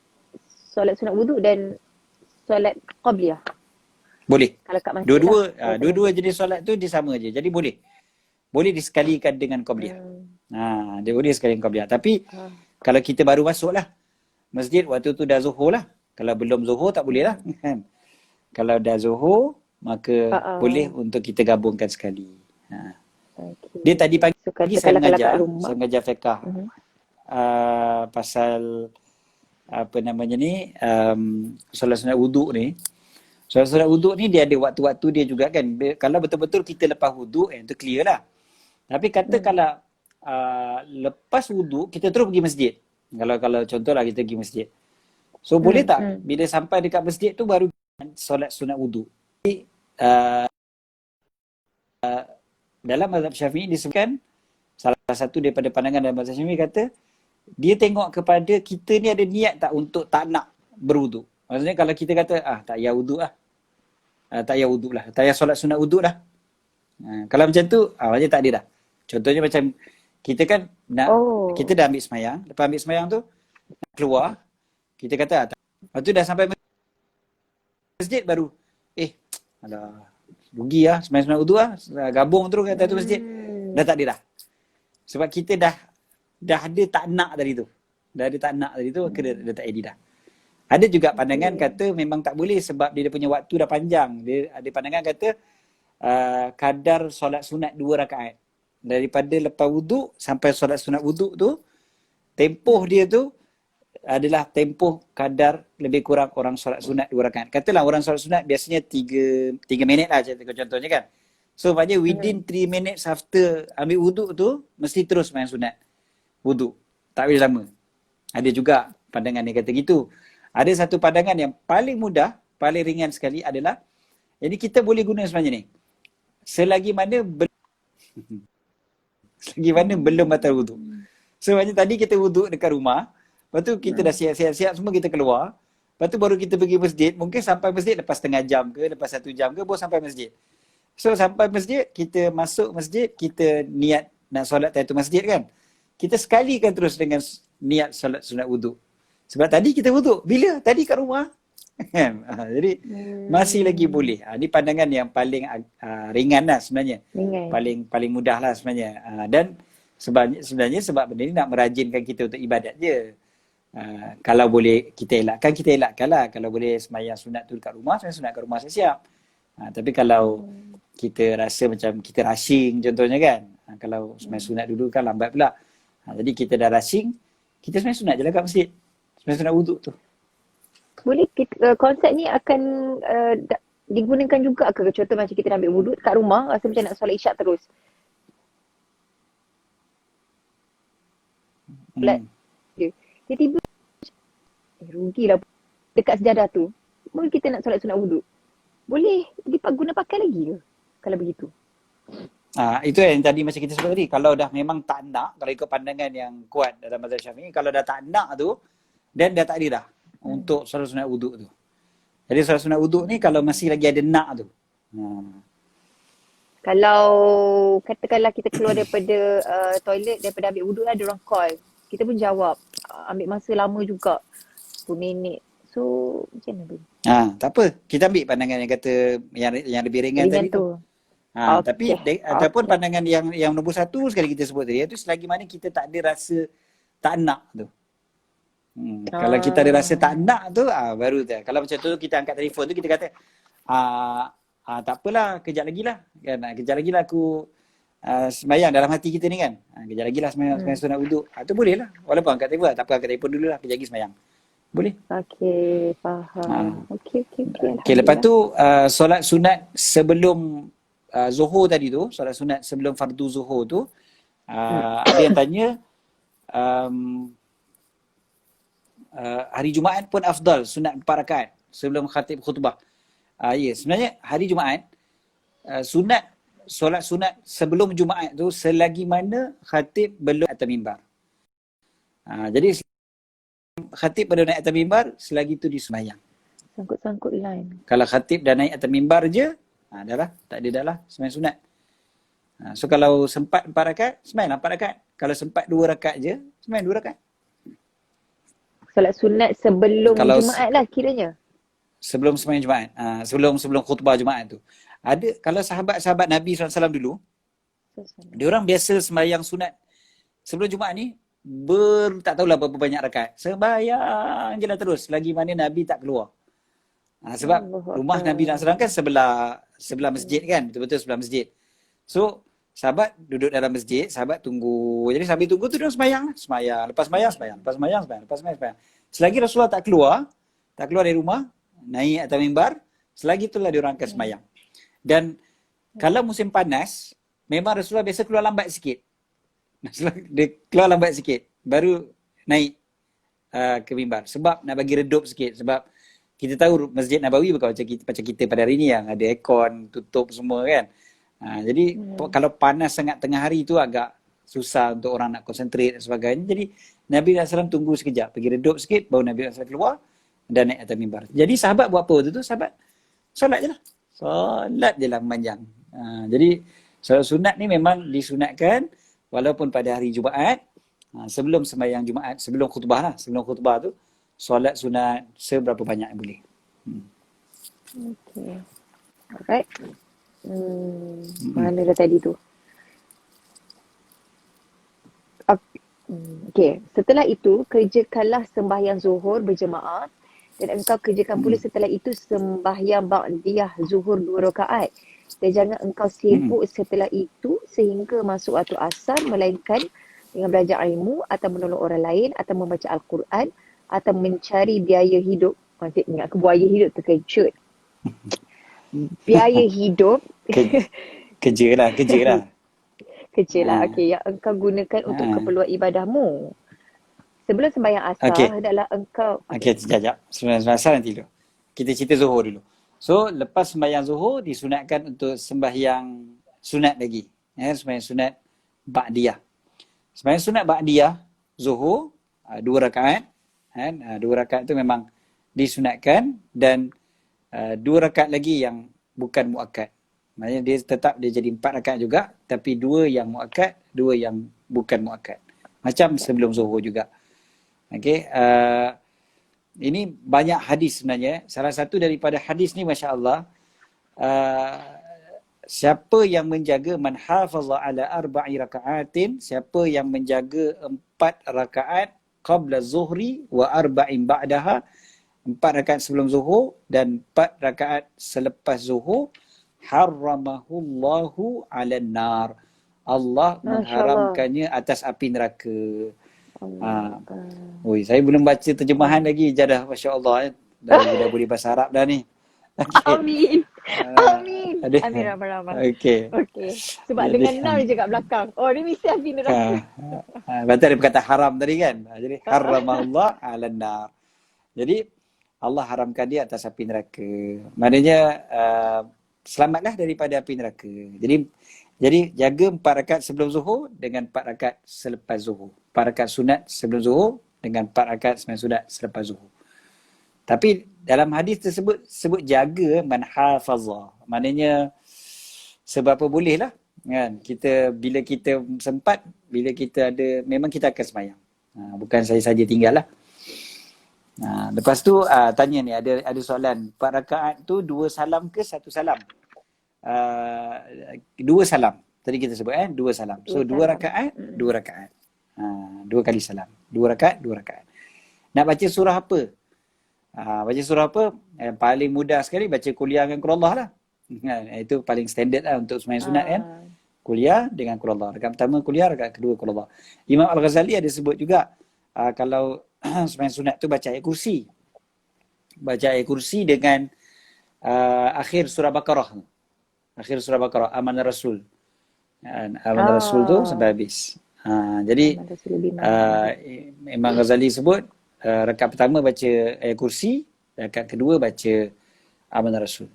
solat sunat wuduk dan solat qabliyah?
Boleh.
Kalau kat masjid
Dua-dua jenis solat tu dia sama je. Jadi boleh. Boleh disekalikan dengan qabliyah. Dia boleh sekali dengan qabliyah. Tapi kalau kita baru masuk lah masjid waktu tu dah Zuhur lah. Kalau belum Zuhur tak boleh lah. Kalau dah Zuhur, maka boleh untuk kita gabungkan sekali. Okay. Dia tadi pagi saya mengajar fiqh pasal apa namanya ni, solat sunat wuduk ni. Solat sunat wuduk ni dia ada waktu-waktu dia juga kan. Kalau betul-betul kita lepas wuduk, itu clear lah. Tapi kata kalau lepas wuduk, kita terus pergi masjid. Kalau contohlah kita pergi masjid. So boleh tak bila sampai dekat masjid tu baru solat sunat wuduk. Dalam mazhab Syafi'i disebutkan, salah satu daripada pandangan dalam mazhab Syafi'i kata, dia tengok kepada kita ni ada niat tak untuk tak nak berwuduk. Maksudnya kalau kita kata, tak payah wuduk lah. Tak payah wuduk lah. Tak payah solat sunat wuduk lah. Kalau macam tu, macam tak ada dah. Contohnya macam, kita kan nak, kita dah ambil semayang. Lepas ambil semayang tu, keluar. Kita kata, lepas tu dah sampai masjid baru, alah, rugi lah, semayang sunat wuduk lah. Gabung terus kat tu masjid. Dah tak ada dah. Sebab kita dah ada tak nak tadi tu. Dah ada tak nak tadi tu, maka dah tak edit dah. Ada juga pandangan kata memang tak boleh sebab dia punya waktu dah panjang. Dia ada pandangan kata kadar solat sunat 2 rakaat. Daripada lepas wuduk sampai solat sunat wuduk tu, tempoh dia tu adalah tempoh kadar lebih kurang orang solat sunat 2 rakaat. Katalah orang solat sunat biasanya 3 minit lah contohnya kan. So maknanya within 3 minutes after ambil wuduk tu, mesti terus main sunat wuduk. Tak boleh lama. Ada juga pandangan yang kata gitu. Ada satu pandangan yang paling mudah, paling ringan sekali adalah, jadi kita boleh guna sebenarnya ni. Selagi mana belum batal wuduk. So maknanya tadi kita wuduk dekat rumah, lepas tu kita dah siap-siap semua, kita keluar. Lepas tu baru kita pergi masjid. Mungkin sampai masjid lepas setengah jam ke, lepas 1 jam ke, baru sampai masjid. So sampai masjid, kita masuk masjid, kita niat nak solat tahiyatul masjid kan. Kita sekalikan terus dengan niat solat sunat wuduk. Sebab tadi kita wuduk. Bila? Tadi kat rumah. Jadi masih lagi boleh. Ini pandangan yang paling ringan lah sebenarnya. Paling mudah lah sebenarnya. Dan sebenarnya sebab benda ni nak merajinkan kita untuk ibadat je. Kalau boleh kita elakkan lah. Kalau boleh semayang sunat tu dekat rumah, semayang sunat kat rumah siap-siap. Tapi kalau kita rasa macam kita rushing contohnya kan. Kalau semayang sunat dulu kan lambat pula. Jadi kita dah rushing, kita semayang sunat je lah kat masjid. Semayang sunat wuduk tu.
Boleh konsep ni akan digunakan juga ke? Contoh macam kita ambil wuduk kat rumah, rasa macam nak solat isyak terus. Tiba-tiba rugilah dekat sejadah tu. Mungkin kita nak solat sunat wuduk. Boleh guna pakai lagi ke kalau begitu?
Itu yang tadi macam kita sebut tadi. Kalau dah memang tak nak, kalau ikut pandangan yang kuat dalam mazhab Syafi'i, kalau dah tak nak tu, dan dah tak ada dah untuk solat sunat wuduk tu. Jadi solat sunat wuduk ni kalau masih lagi ada nak tu.
Kalau katakanlah kita keluar daripada toilet, daripada ambil wuduk ada orang call. Kita pun jawab. Ambil masa lama juga. 10 minit. So macam mana tu?
Tak apa. Kita ambil pandangan yang kata yang lebih ringan tadi tu. Tapi ataupun pandangan yang nombor 1 sekali kita sebut tadi, itu selagi mana kita tak ada rasa tak nak tu. Kalau kita ada rasa tak nak tu, baru tu. Kalau macam tu kita angkat telefon tu, kita kata tak apalah, kejap lagi lah kan, kejap lagi lah aku sembahyang dalam hati kita ni kan, kejap lagi lah sembahyang sunat wuduk. Tu boleh lah, walaupun angkat telefon, tak apa, angkat telefon dulu lah, kejap lagi sembahyang. Boleh.
Okey, faham. Okey.
Okay, lepas
Alhamdulillah.
tu solat sunat sebelum Zuhur tadi tu, solat sunat sebelum fardu Zuhur tu, ada yang tanya um, hari Jumaat pun afdal sunat 4 rakaat sebelum khatib khutbah. Ya, sebenarnya hari Jumaat solat sunat sebelum Jumaat tu selagi mana khatib belum atas mimbar. Jadi khatib pada naik atas mimbar, selagi tu disembahyang.
Sangkut-sangkut line.
Kalau khatib dah naik atas mimbar je, dah lah, tak ada dah lah sembahyang sunat. So kalau sempat 4 rakaat, sembahyanglah 4 rakaat. Kalau sempat 2 rakaat je, sembahyang 2 rakaat.
Solat sunat sebelum
Kalau
Jumaat lah kiranya.
sebelum sembahyang Jumaat, sebelum khutbah Jumaat tu. Ada, kalau sahabat-sahabat Nabi SAW dulu, dia orang biasa sembahyang sunat sebelum Jumaat ni, tak tahulah berapa banyak rakaat. Sembahyang je lah terus, lagi mana Nabi tak keluar. Sebab rumah Nabi SAW kan sebelah masjid kan, betul-betul sebelah masjid. So, sahabat duduk dalam masjid, sahabat tunggu. Jadi sambil tunggu tu dia sembahyang lah. Sembahyang, lepas sembahyang. Selagi Rasulullah tak keluar dari rumah, naik atas mimbar, selagi itulah dia orang akan sembahyang. Dan kalau musim panas, memang Rasulullah biasa keluar lambat sikit. Dia keluar lambat sikit, baru naik ke mimbar. Sebab nak bagi redup sikit. Sebab kita tahu Masjid Nabawi bukan macam kita pada hari ni yang ada aircon, tutup semua kan. Jadi kalau panas sangat tengah hari tu agak susah untuk orang nak konsentrate dan sebagainya. Jadi Nabi SAW tunggu sekejap, pergi redup sikit, baru Nabi SAW keluar dan naik atas mimbar. Jadi sahabat buat apa waktu tu? Sahabat solat je lah. Solat je lah memanjang. Jadi solat sunat ni memang disunatkan walaupun pada hari Jumaat, sebelum sembahyang Jumaat, sebelum khutbah lah. Sebelum khutbah tu, solat sunat seberapa banyak yang boleh.
Okay. Alright. Mana dah tadi tu? Okay. Setelah itu, kerjakanlah sembahyang zuhur berjemaah dan engkau kerjakan pula setelah itu sembahyang ba'diyah zuhur 2 rakaat. Dan jangan engkau sibuk setelah itu sehingga masuk waktu asar, melainkan dengan belajar ilmu atau menolong orang lain atau membaca Al-Quran atau mencari biaya hidup. Nanti ingat ke buaya hidup terkejut. Biaya hidup.
Kerja lah.
Kerja lah. Okay, yang engkau gunakan untuk keperluan ibadahmu. Sebelum sembahyang asar, hendaklah engkau...
Okay, sekejap. Sembahyang asar nanti dulu. Kita cerita zuhur dulu. So, lepas sembahyang zuhur, disunatkan untuk sembahyang sunat lagi. Sembahyang sunat ba'diyah. Sembahyang sunat ba'diyah, zuhur, 2 rakaat. 2 rakaat tu memang disunatkan dan 2 rakaat lagi yang bukan muakkad. Maksudnya dia tetap jadi 4 rakaat juga, tapi 2 yang muakkad, 2 yang bukan muakkad. Macam sebelum zuhur juga. Okay. Ini banyak hadis sebenarnya. Salah satu daripada hadis ni, Masya Allah, siapa yang menjaga man hafaza ala 4 raka'atin, siapa yang menjaga 4 rakaat qabla zuhri wa 4 ba'daha, 4 rakaat sebelum zuhur dan 4 rakaat selepas zuhur, harramahullahu ala nar. Allah mengharamkannya atas api neraka. Saya belum baca terjemahan lagi, Jadah, Masya Allah. Dah boleh bahasa Arab dah ni.
Okay. Amin. Amin ramai-ramai.
Okay.
Sebab jadi, dengan nar je kat belakang. Oh, ni mesti api neraka.
Berarti ada perkataan haram tadi kan. Jadi harramahullah ala nar. Jadi Allah haramkan dia atas api neraka. Maknanya selamatlah daripada api neraka. Jadi jaga 4 rakaat sebelum zuhur dengan 4 rakaat selepas zuhur. 4 rakaat sunat sebelum zuhur dengan 4 rakaat sembahyang sunat selepas zuhur. Tapi dalam hadis tersebut sebut jaga man hafaza. Maknanya sebab apa boleh lah. Kan? Bila kita sempat, bila kita ada, memang kita akan sembahyang. Bukan saya saja tinggal lah. Lepas tu tanya ni, ada soalan. 4 rakaat tu 2 salam ke 1 salam? 2 salam. Tadi kita sebut 2 salam. So 2 rakaat, 2 rakaat. 2 kali salam. 2 rakaat, 2 rakaat. Nak baca surah apa? Baca surah apa? Yang paling mudah sekali baca kuliah dengan Qul Allah lah. Itu paling standard lah untuk sembahyang sunat kan. Kuliah dengan Qul Allah. Rakaat pertama kuliah, rakaat kedua Qul Allah. Imam Al-Ghazali ada sebut juga kalau sembahyang sunat tu baca ayat kursi. Baca ayat kursi dengan akhir surah Baqarah. Akhir surah Baqarah, Amanah Rasul. Amanah Rasul tu sampai habis. Jadi Imam Ghazali sebut rakaat pertama baca ayat kursi, rakaat kedua baca Amanah Rasul.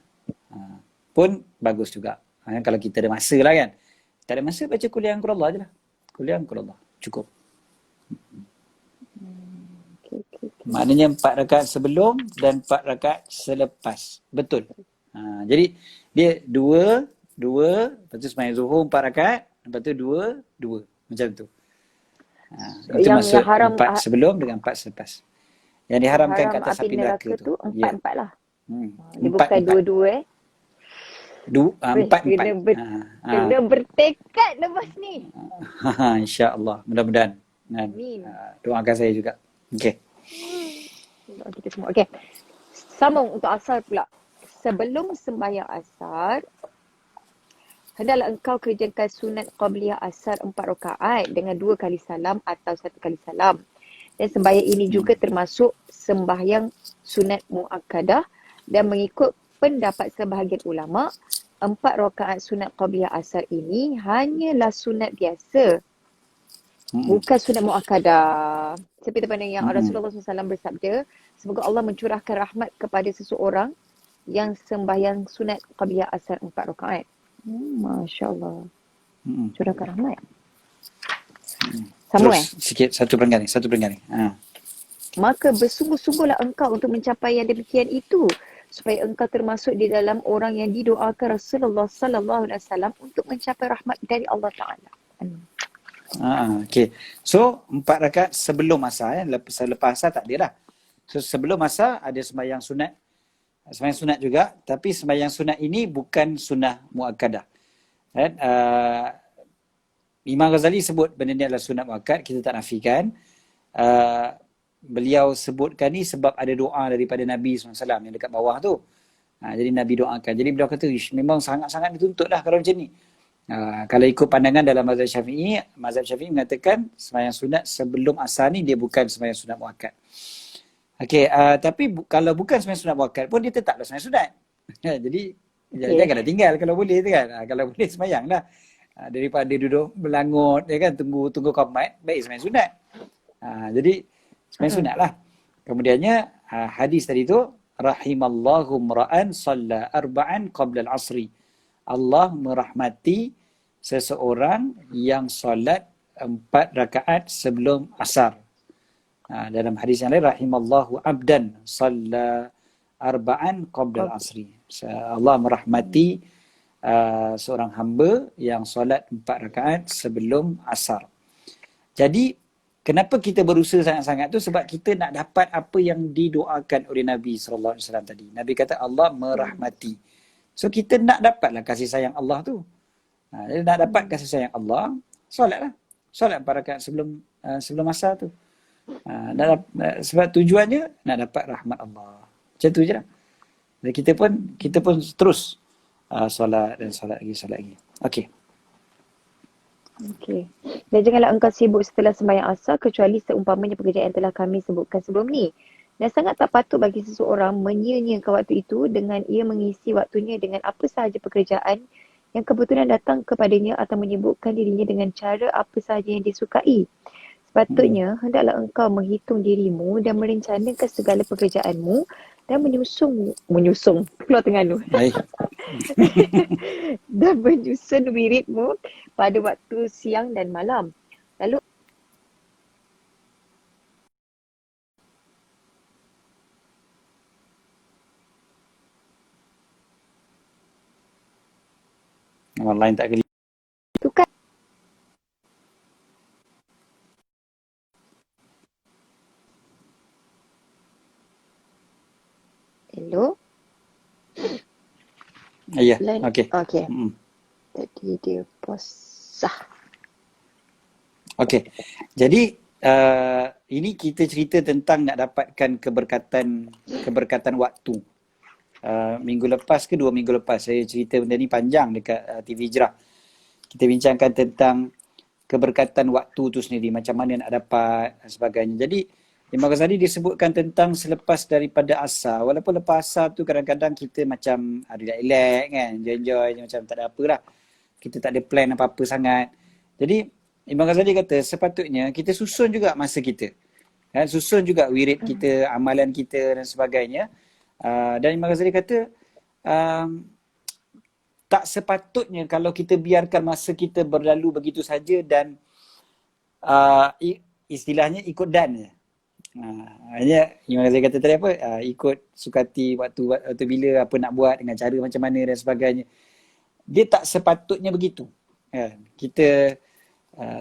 Pun bagus juga. Kalau kita ada masa lah kan. Tak ada masa, baca Qul Ya Ayyuhal je lah. Qul Ya Ayyuhal. Cukup. Maknanya 4 rakaat sebelum dan 4 rakaat selepas. Betul. Jadi dia 2, lepas tu sembahyang Zuhur 4 rakaat, lepas tu 2, 2. Macam tu. Itu maksud 4 sebelum dengan 4 selepas. Yang diharamkan kat atas api neraka tu
4-4 lah. Dia
4,
bukan 2-2
4.
Kena bertekad lepas ni.
InsyaAllah. Mudah-mudahan. Doakan saya juga. Okey.
Kita semua. Okey. Sambung untuk asar pula. Sebelum sembahyang asar, hendaklah engkau kerjakan sunat qabliyah asar 4 rakaat dengan 2 kali salam atau 1 kali salam. Dan sembahyang ini juga termasuk sembahyang sunat muakkadah, dan mengikut pendapat sebahagian ulama, 4 rakaat sunat qabliyah asar ini hanyalah sunat biasa. Bukan sunat muakkadah. Seperti mana yang Rasulullah SAW bersabda, semoga Allah mencurahkan rahmat kepada seseorang yang sembahyang sunat qabliyah asar 4 rakaat. Masya Allah. Curahkan rahmat. Sama
terus sikit, satu peringkat ni.
Maka bersungguh-sungguhlah engkau untuk mencapai yang demikian itu, supaya engkau termasuk di dalam orang yang didoakan Rasulullah sallallahu alaihi wasallam untuk mencapai rahmat dari Allah Taala.
Okey. So 4 rakaat sebelum asar, selepas asar tak ada lah. So sebelum asar ada sembahyang sunat. Sembahyang sunat juga, tapi sembahyang sunat ini bukan sunnah muakkadah. Kan? Imam Ghazali sebut benda ni adalah sunat muakkad, kita tak nafikan. Beliau sebutkan ni sebab ada doa daripada Nabi SAW yang dekat bawah tu. Jadi Nabi doakan. Jadi beliau kata, memang sangat-sangat dituntut lah kalau macam ni. Kalau ikut pandangan dalam mazhab Syafi'i mengatakan sembahyang sunat sebelum asar ni dia bukan sembahyang sunat muakkad. Okey, tapi kalau bukan sembahyang sunat muakkad pun dia tetaplah sembahyang sunat. Jadi janganlah tinggal kalau boleh tu kan. Kalau boleh sembahyang lah. Daripada duduk berlangut ya kan, tunggu qamat, baik sembahyang sunat. Jadi sembahyang sunat lah. Kemudiannya hadis tadi tu, rahimallahu mra'an shalla arba'an qabla al-'asri. Allah merahmati seseorang yang solat 4 rakaat sebelum asar. Dalam hadis yang lain, rahimallahu abdan shalla arba'an qabla al-'asri. Allah merahmati seorang hamba yang solat 4 rakaat sebelum asar. Jadi kenapa kita berusaha sangat-sangat tu? Sebab kita nak dapat apa yang didoakan oleh Nabi SAW tadi. Nabi kata Allah merahmati. So kita nak dapatlah kasih sayang Allah tu. Jadi nak dapat kasih sayang Allah, solatlah. Solat 4 rakaat sebelum asar tu. Sebab tujuannya nak dapat rahmat Allah. Macam tu je lah. Dan kita pun terus solat dan solat lagi. Okey.
Dan janganlah engkau sibuk setelah sembahyang asar kecuali seumpamanya pekerjaan yang telah kami sebutkan sebelum ni. Dan sangat tak patut bagi seseorang menyia-nyiakan waktu itu dengan ia mengisi waktunya dengan apa sahaja pekerjaan yang kebetulan datang kepadanya atau menyibukkan dirinya dengan cara apa sahaja yang disukai. Sepatutnya hendaklah engkau menghitung dirimu dan merencanakan segala pekerjaanmu dan menyusung keluar Terengganu. Dan menyusun wiridmu pada waktu siang dan malam. Lalu
online tak kena.
tukar. Hello?
Ya, okey.
Jadi dia pause.
Okey. Jadi ini kita cerita tentang nak dapatkan keberkatan waktu. Minggu lepas ke 2 minggu lepas saya cerita benda ni panjang dekat TV Hijrah. Kita bincangkan tentang keberkatan waktu tu sendiri, macam mana nak dapat dan sebagainya. Jadi Imam Ghazali disebutkan tentang selepas daripada asar. Walaupun lepas asar tu kadang-kadang kita macam relax kan, enjoy macam tak ada apa lah. Kita tak ada plan apa-apa sangat. Jadi Imam Ghazali kata sepatutnya kita susun juga masa kita. Kan? Susun juga wirid kita, amalan kita dan sebagainya. Dan Imam Ghazali kata tak sepatutnya kalau kita biarkan masa kita berlalu begitu saja dan istilahnya ikut dan je. Hanya Imam Ghazali kata tadi apa, ikut sukati waktu bila apa nak buat dengan cara macam mana dan sebagainya. Dia tak sepatutnya begitu. Kita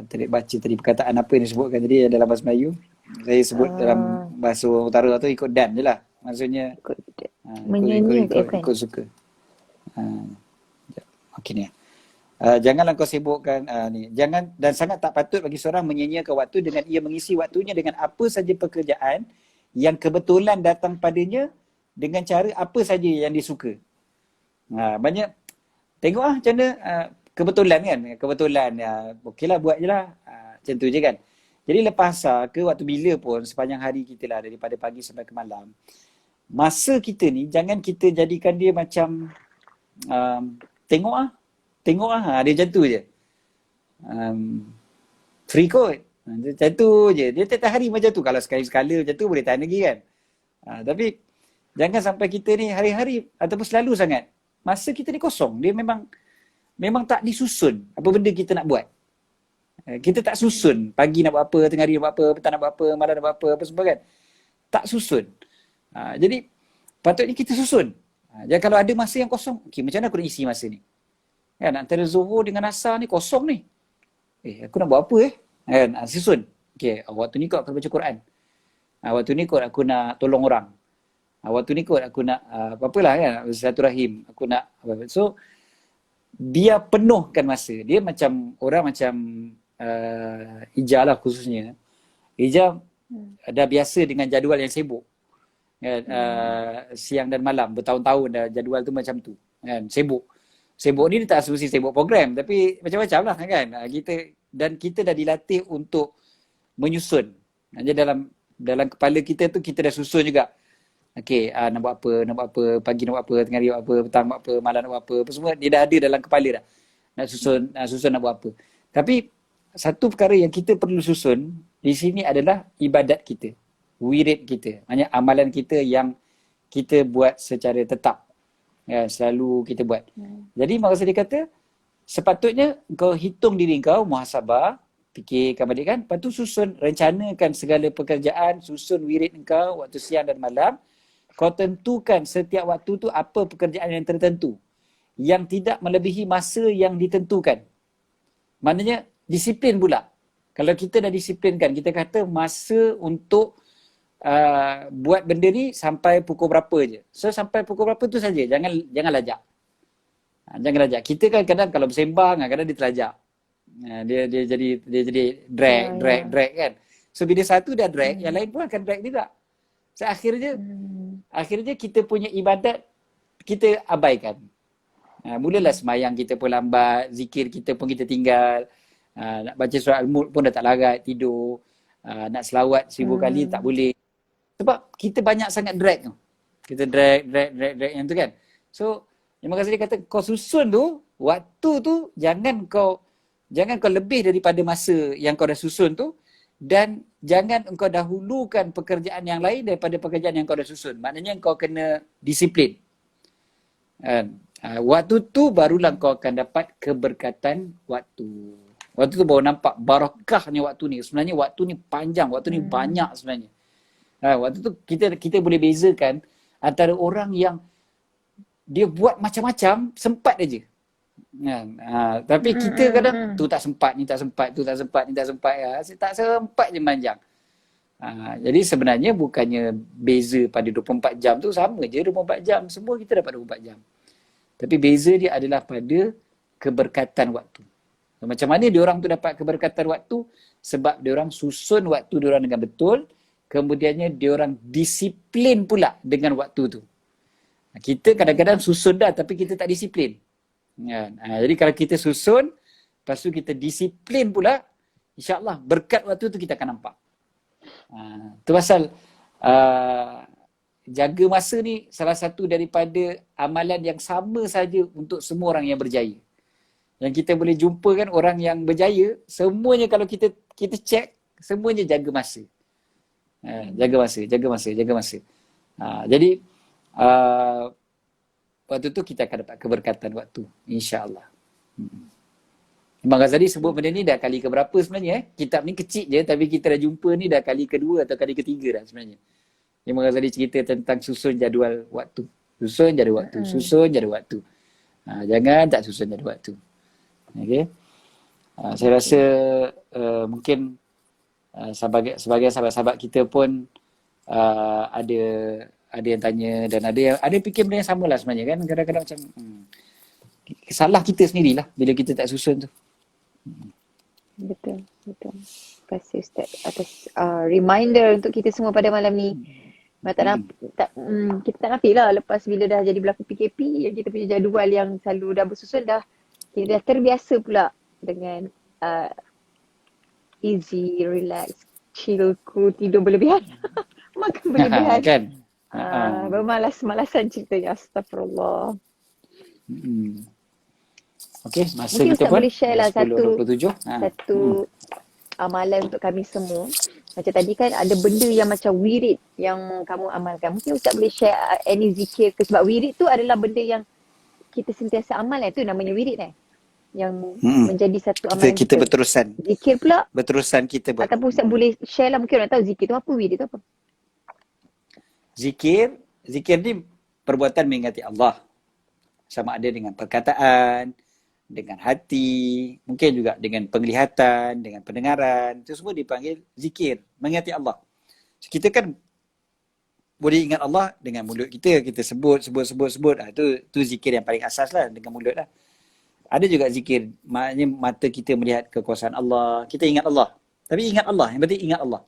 tadi baca tadi perkataan apa yang disebutkan tadi dalam bahasa Melayu. Saya sebut dalam bahasa utara tu ikut dan je lah. Maksudnya ikut suka. Okey ni. Janganlah kau sibukkan ni. Jangan, dan sangat tak patut bagi seorang menyia-nyiakan waktu dengan ia mengisi waktunya dengan apa saja pekerjaan yang kebetulan datang padanya dengan cara apa saja yang disuka. Banyak tengok macam mana kebetulan kan. Kebetulan okeylah buat je lah. Macam tu je kan. Jadi lepas asar ke waktu bila pun sepanjang hari kita lah daripada pagi sampai ke malam. Masa kita ni jangan kita jadikan dia macam tengok dia macam tu je. Free kot. Macam tu je. Dia tiap hari macam tu. Kalau sekali-sekala macam tu boleh tahan lagi kan. Tapi jangan sampai kita ni hari-hari ataupun selalu sangat. Masa kita ni kosong. Dia memang tak disusun apa benda kita nak buat. Kita tak susun. Pagi nak buat apa, tengah hari nak buat apa, petang nak buat apa, malam nak buat apa semua kan. Tak susun. Jadi patutnya kita susun. Jadi kalau ada masa yang kosong, okay, macam mana aku nak isi masa ni? Kan, antara Zuhur dengan Asar ni kosong ni. Aku nak buat apa Kan, susun. Okay, waktu ni kot aku baca Quran. Waktu ni kot aku nak tolong orang. Waktu ni kot aku nak apa-apalah kan, silaturahim. Aku nak apa. So, dia penuhkan masa. Dia macam orang macam Ijah lah khususnya. Ijah dah biasa dengan jadual yang sibuk. Kan, siang dan malam bertahun-tahun dah jadual tu macam tu kan, sibuk ni dia tak semesti sibuk program tapi macam-macam lah kan kita dah dilatih untuk menyusun. Jadi dalam kepala kita tu kita dah susun juga. Okey, nak buat apa, pagi nak buat apa, tengah hari nak buat apa, petang nak buat apa, malam nak buat apa semua dia dah ada dalam kepala dah. Nak susun nak buat apa. Tapi satu perkara yang kita perlu susun di sini adalah ibadat kita. Wirid kita, maknanya amalan kita yang kita buat secara tetap, selalu kita buat. Jadi maksud dia kata sepatutnya kau hitung diri kau, muhasabah, fikirkan balik kan, lepas tu susun, rencanakan segala pekerjaan, susun wirid kau waktu siang dan malam. Kau tentukan setiap waktu tu apa pekerjaan yang tertentu yang tidak melebihi masa yang ditentukan. Maknanya disiplin pula. Kalau kita dah disiplinkan, kita kata masa untuk buat benda ni sampai pukul berapa je. So sampai pukul berapa tu saja. Jangan lajak. Jangan lajak. Kita kan kadang kalau bersembang kadang dia terlajak. Dia jadi drag kan. So bila satu dah drag, yang lain pun akan drag juga. So akhirnya kita punya ibadat kita abaikan. Mulalah semayang kita pun lambat, zikir kita pun kita tinggal. Nak baca surah Al-Mulk pun dah tak larat, tidur. Nak selawat 1000 kali tak boleh. Sebab kita banyak sangat drag tu. Kita drag yang tu kan. So, Imam Ghazali kata kau susun tu, waktu tu jangan kau lebih daripada masa yang kau dah susun tu dan jangan engkau dahulukan pekerjaan yang lain daripada pekerjaan yang kau dah susun. Maknanya kau kena disiplin. Waktu tu barulah kau akan dapat keberkatan waktu. Waktu tu baru nampak barakahnya waktu ni. Sebenarnya waktu ni panjang, waktu ni banyak sebenarnya. Waktu tu kita boleh bezakan antara orang yang dia buat macam-macam, sempat aja. Tapi kita kadang tu tak sempat, ni tak sempat, tu tak sempat, ni tak sempat. Tak sempat je panjang. Jadi sebenarnya bukannya beza pada 24 jam tu, sama je 24 jam. Semua kita dapat 24 jam. Tapi beza dia adalah pada keberkatan waktu. Macam mana diorang tu dapat keberkatan waktu? Sebab diorang susun waktu diorang dengan betul. Kemudiannya diorang disiplin pula dengan waktu tu. Kita kadang-kadang susun dah tapi kita tak disiplin. Jadi kalau kita susun, lepas tu kita disiplin pula, insya-Allah berkat waktu tu kita akan nampak. Tu pasal jaga masa ni salah satu daripada amalan yang sama saja untuk semua orang yang berjaya. Yang kita boleh jumpa kan orang yang berjaya, semuanya kalau kita check, semuanya jaga masa. Jaga masa, jaga masa, jaga masa. Jadi waktu tu kita akan dapat keberkatan waktu, insya-Allah. Imam Ghazali sebut benda ni dah kali keberapa sebenarnya. Kitab ni kecil je tapi kita dah jumpa ni dah kali kedua atau kali ketiga dah sebenarnya. Imam Ghazali cerita tentang susun jadual waktu. Susun jadual waktu, susun jadual waktu. Jangan tak susun jadual waktu. Okey. Saya rasa mungkin sebagai sahabat-sahabat kita pun ada yang tanya dan ada yang fikir benda yang samalah sebenarnya kan. Kadang-kadang macam salah kita sendirilah bila kita tak susun tu.
Betul. Terima kasih Ustaz atas reminder untuk kita semua pada malam ni. Kita tak nafilah lepas bila dah jadi berlaku PKP, yang kita punya jadual yang selalu dah bersusun kita dah terbiasa pula dengan easy, relax, chill, cool, tidur berlebihan, makan berlebihan.
Kan?
Bermalas-malasan ceritanya. Astagfirullah.
Okey, masa
mungkin
kita
Ustaz
pun
boleh share lah
10:27.
satu amalan untuk kami semua. Macam tadi kan ada benda yang macam wirid yang kamu amalkan. Mungkin Ustaz boleh share any zikir ke, sebab wirid tu adalah benda yang kita sentiasa amal tu namanya wirid yang menjadi satu amalan
kita berterusan.
Zikir pula
Berterusan kita buat.
Ataupun Ustaz boleh share lah, mungkin orang tahu zikir tu apa, wirid tu apa.
Zikir ni perbuatan mengingati Allah. Sama ada dengan perkataan, dengan hati, mungkin juga dengan penglihatan, dengan pendengaran. Itu semua dipanggil zikir, mengingati Allah. So, kita kan boleh ingat Allah dengan mulut kita sebut. Itu zikir yang paling asas lah, dengan mulut lah. Ada juga zikir, maknanya mata kita melihat kekuasaan Allah, kita ingat Allah. Tapi ingat Allah, yang penting ingat Allah.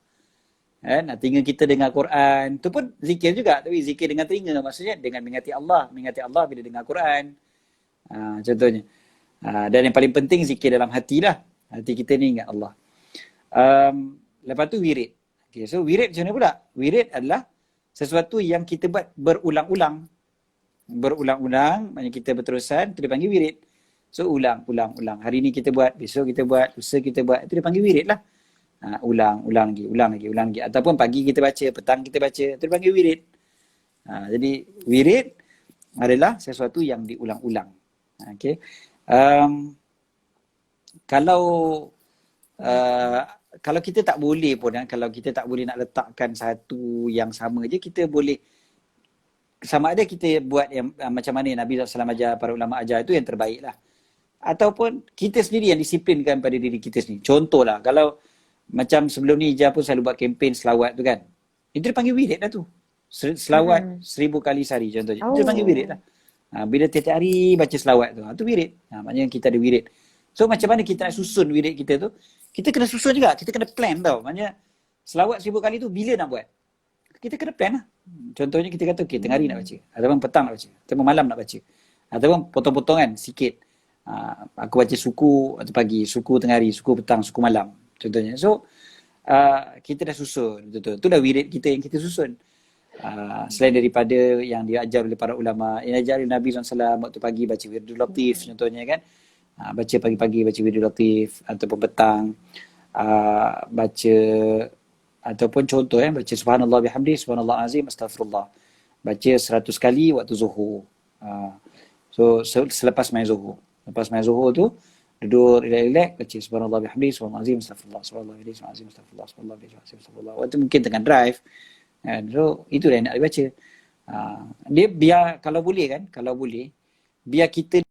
Telinga kita dengar Quran, itu pun zikir juga, tapi zikir dengan telinga, maksudnya dengan mengingati Allah bila dengar Quran. Contohnya. Dan yang paling penting zikir dalam hati lah. Hati kita ni ingat Allah. Lepas tu wirid. Okay, so wirid macam mana pula? Wirid adalah sesuatu yang kita buat berulang-ulang. Berulang-ulang, maknanya kita berterusan, itu dipanggil wirid. So ulang. Hari ni kita buat, besok kita buat, lusa kita buat, itu dipanggil wirid lah. Ulang lagi. Ataupun pagi kita baca, petang kita baca, itu dipanggil wirid. Jadi wirid adalah sesuatu yang diulang-ulang. Okay. Kalau kita tak boleh pun, kalau kita tak boleh nak letakkan satu yang sama je, kita boleh sama ada kita buat yang macam mana Nabi SAW ajar, para ulama ajar, itu yang terbaik lah. Ataupun kita sendiri yang disiplinkan pada diri kita sendiri. Contohlah, kalau macam sebelum ni Ija pun selalu buat kempen selawat tu kan, itu dipanggil wirid dah tu. Selawat 1000 kali sehari contohnya, itu dipanggil wirid lah. Bila tiap-tiap hari baca selawat tu, wirid. Maknanya kita ada wirid. So macam mana kita nak susun wirid kita tu, kita kena susun juga, kita kena plan tau. Maknanya selawat 1000 kali tu bila nak buat, kita kena plan lah. Contohnya kita kata tengah hari nak baca, ataupun petang nak baca, ataupun malam nak baca, ataupun potong-potongan sikit. Aku baca suku atau pagi, suku tengah hari, suku petang, suku malam contohnya. So kita dah susun betul-betul. Itulah wirid kita yang kita susun. Selain daripada yang diajar oleh para ulama, yang diajar oleh Nabi SAW waktu pagi baca Wiridul Latif contohnya kan. Baca pagi-pagi baca Wiridul Latif, ataupun petang baca, ataupun contoh baca Subhanallah bihamdi, Subhanallah azim, Astaghfirullah. Baca 100 kali waktu zuhur. So selepas main zuhur. Lepas main zuhur tu duduk relax baca Subhanallah bihamdi, Subhanallah azim, Astaghfirullah, Subhanallah azim, Astaghfirullah, Subhanallah azim, Astaghfirullah. Waktu mungkin tengah drive. So itu yang nak dibaca. Dia biar kalau boleh biar kita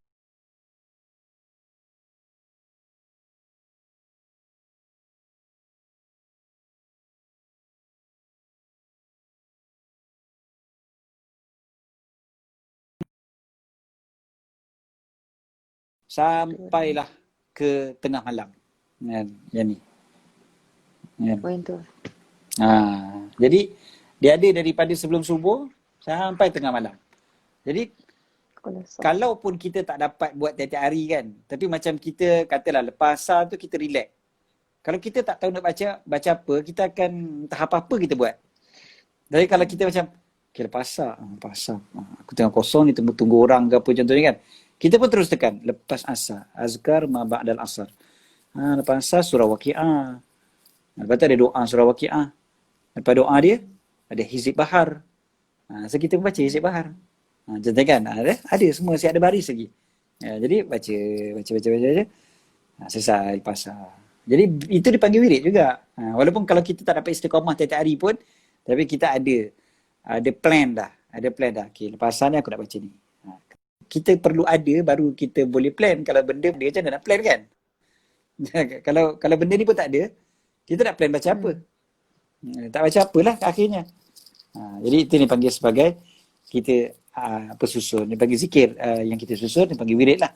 sampailah ke tengah malam. Yang ni.
Poin tu.
Jadi dia ada daripada sebelum subuh sampai tengah malam. Jadi kalaupun kita tak dapat buat tiap-tiap hari kan, tapi macam kita katalah lepas asar tu kita relax. Kalau kita tak tahu nak baca apa, kita akan entah apa-apa kita buat. Jadi kalau kita macam, okay, pasar. Aku tengah kosong ni, tunggu orang ke apa contohnya kan. Kita pun terus tekan, lepas asar. Azkar ma ba'dal asar. Lepas asar, surah Waqi'ah. Lepas tu ada doa surah Waqi'ah. Lepas doa dia, ada Hizib Bahar. So kita pun baca Hizib Bahar. Contohnya kan, ada semua, masih ada baris lagi. Jadi baca. Selesai pasar. Jadi itu dipanggil wirid juga. Walaupun kalau kita tak dapat istiqamah tiap-tiap hari pun, tapi kita ada plan dah. Okay, lepas asar ni aku nak baca ni. Kita perlu ada baru kita boleh plan. Kalau benda dia macam mana nak plan kan? kalau benda ni pun tak ada, kita nak plan baca apa? Tak baca apalah akhirnya. Jadi itu ni panggil sebagai kita susun. Dia panggil zikir yang kita susun, dia panggil wirid lah.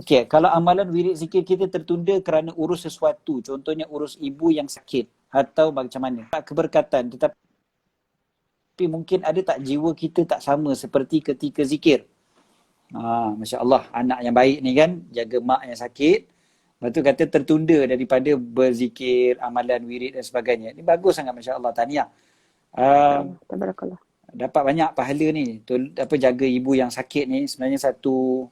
Okey, kalau amalan wirid zikir kita tertunda kerana urus sesuatu, contohnya urus ibu yang sakit atau macam mana, keberkatan, tetapi mungkin ada tak jiwa kita tak sama seperti ketika zikir. Masya Allah, anak yang baik ni kan, jaga mak yang sakit, lepas tu kata tertunda daripada berzikir, amalan wirid dan sebagainya. Ini bagus sangat, Masya Allah, tahniah.
Tabarakallah.
Dapat banyak pahala ni. Jaga ibu yang sakit ni sebenarnya satu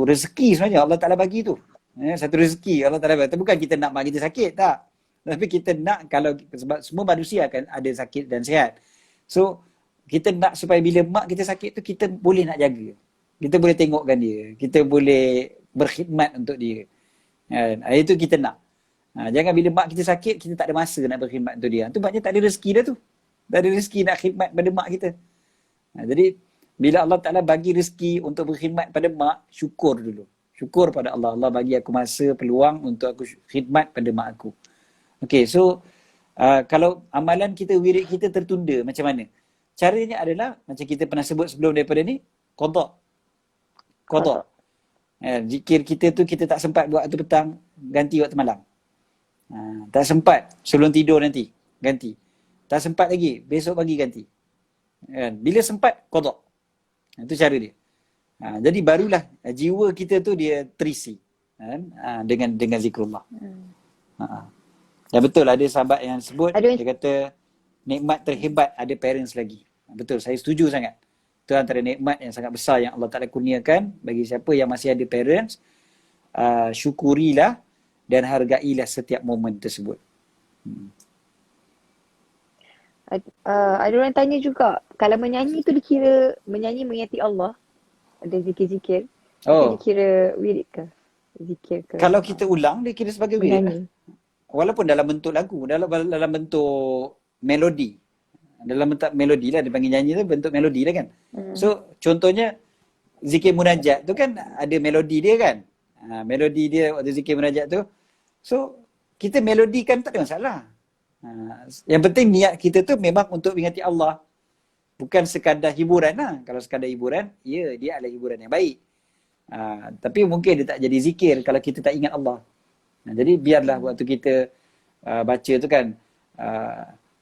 rezeki sebenarnya Allah Ta'ala bagi tu. Satu rezeki Allah Ta'ala bagi. Bukan kita nak mak kita sakit, tak. Tapi kita nak, sebab semua manusia akan ada sakit dan sihat. So, kita nak supaya bila mak kita sakit tu, kita boleh nak jaga. Kita boleh tengokkan dia. Kita boleh berkhidmat untuk dia. Itu kita nak. Jangan bila mak kita sakit, kita tak ada masa nak berkhidmat untuk dia. Itu maknanya tak ada rezeki dah tu. Tak ada rezeki nak khidmat pada mak kita. Jadi, bila Allah Ta'ala bagi rezeki untuk berkhidmat pada mak, syukur dulu. Syukur pada Allah. Allah bagi aku masa, peluang untuk aku khidmat pada mak aku. Okay, so kalau amalan kita, wirid kita tertunda, macam mana? Caranya adalah, macam kita pernah sebut sebelum daripada ni, qada. Zikir kita tu kita tak sempat buat waktu petang, ganti waktu malam. Tak sempat sebelum tidur nanti, ganti. Tak sempat lagi, besok pagi ganti. Bila sempat, qada. Itu cara dia. Jadi barulah jiwa kita tu dia terisi dengan zikrullah. Dan betul ada sahabat yang sebut, dia kata nikmat terhebat ada parents lagi. Betul, saya setuju sangat. Itu antara nikmat yang sangat besar yang Allah Ta'ala kurniakan bagi siapa yang masih ada parents. Syukurilah dan hargailah setiap momen tersebut.
Ada orang tanya juga, kalau menyanyi tu dikira menyanyi mengingati Allah? Ada zikir-zikir? Itu dikira wirid ke? Zikir ke?
Kalau kita ulang, dia kira sebagai wirid lah. Walaupun dalam bentuk lagu, dalam bentuk melodi. Dalam bentuk melodi lah, dia panggil nyanyi tu bentuk melodi lah kan. So, contohnya zikir munajat tu kan ada melodi dia kan. Melodi dia waktu zikir munajat tu. So, kita melodikan tak ada masalah. Yang penting niat kita tu memang untuk mengingati Allah. Bukan sekadar hiburan lah. Kalau sekadar hiburan, ya dia adalah hiburan yang baik. Tapi mungkin dia tak jadi zikir kalau kita tak ingat Allah. Jadi biarlah waktu kita baca tu kan,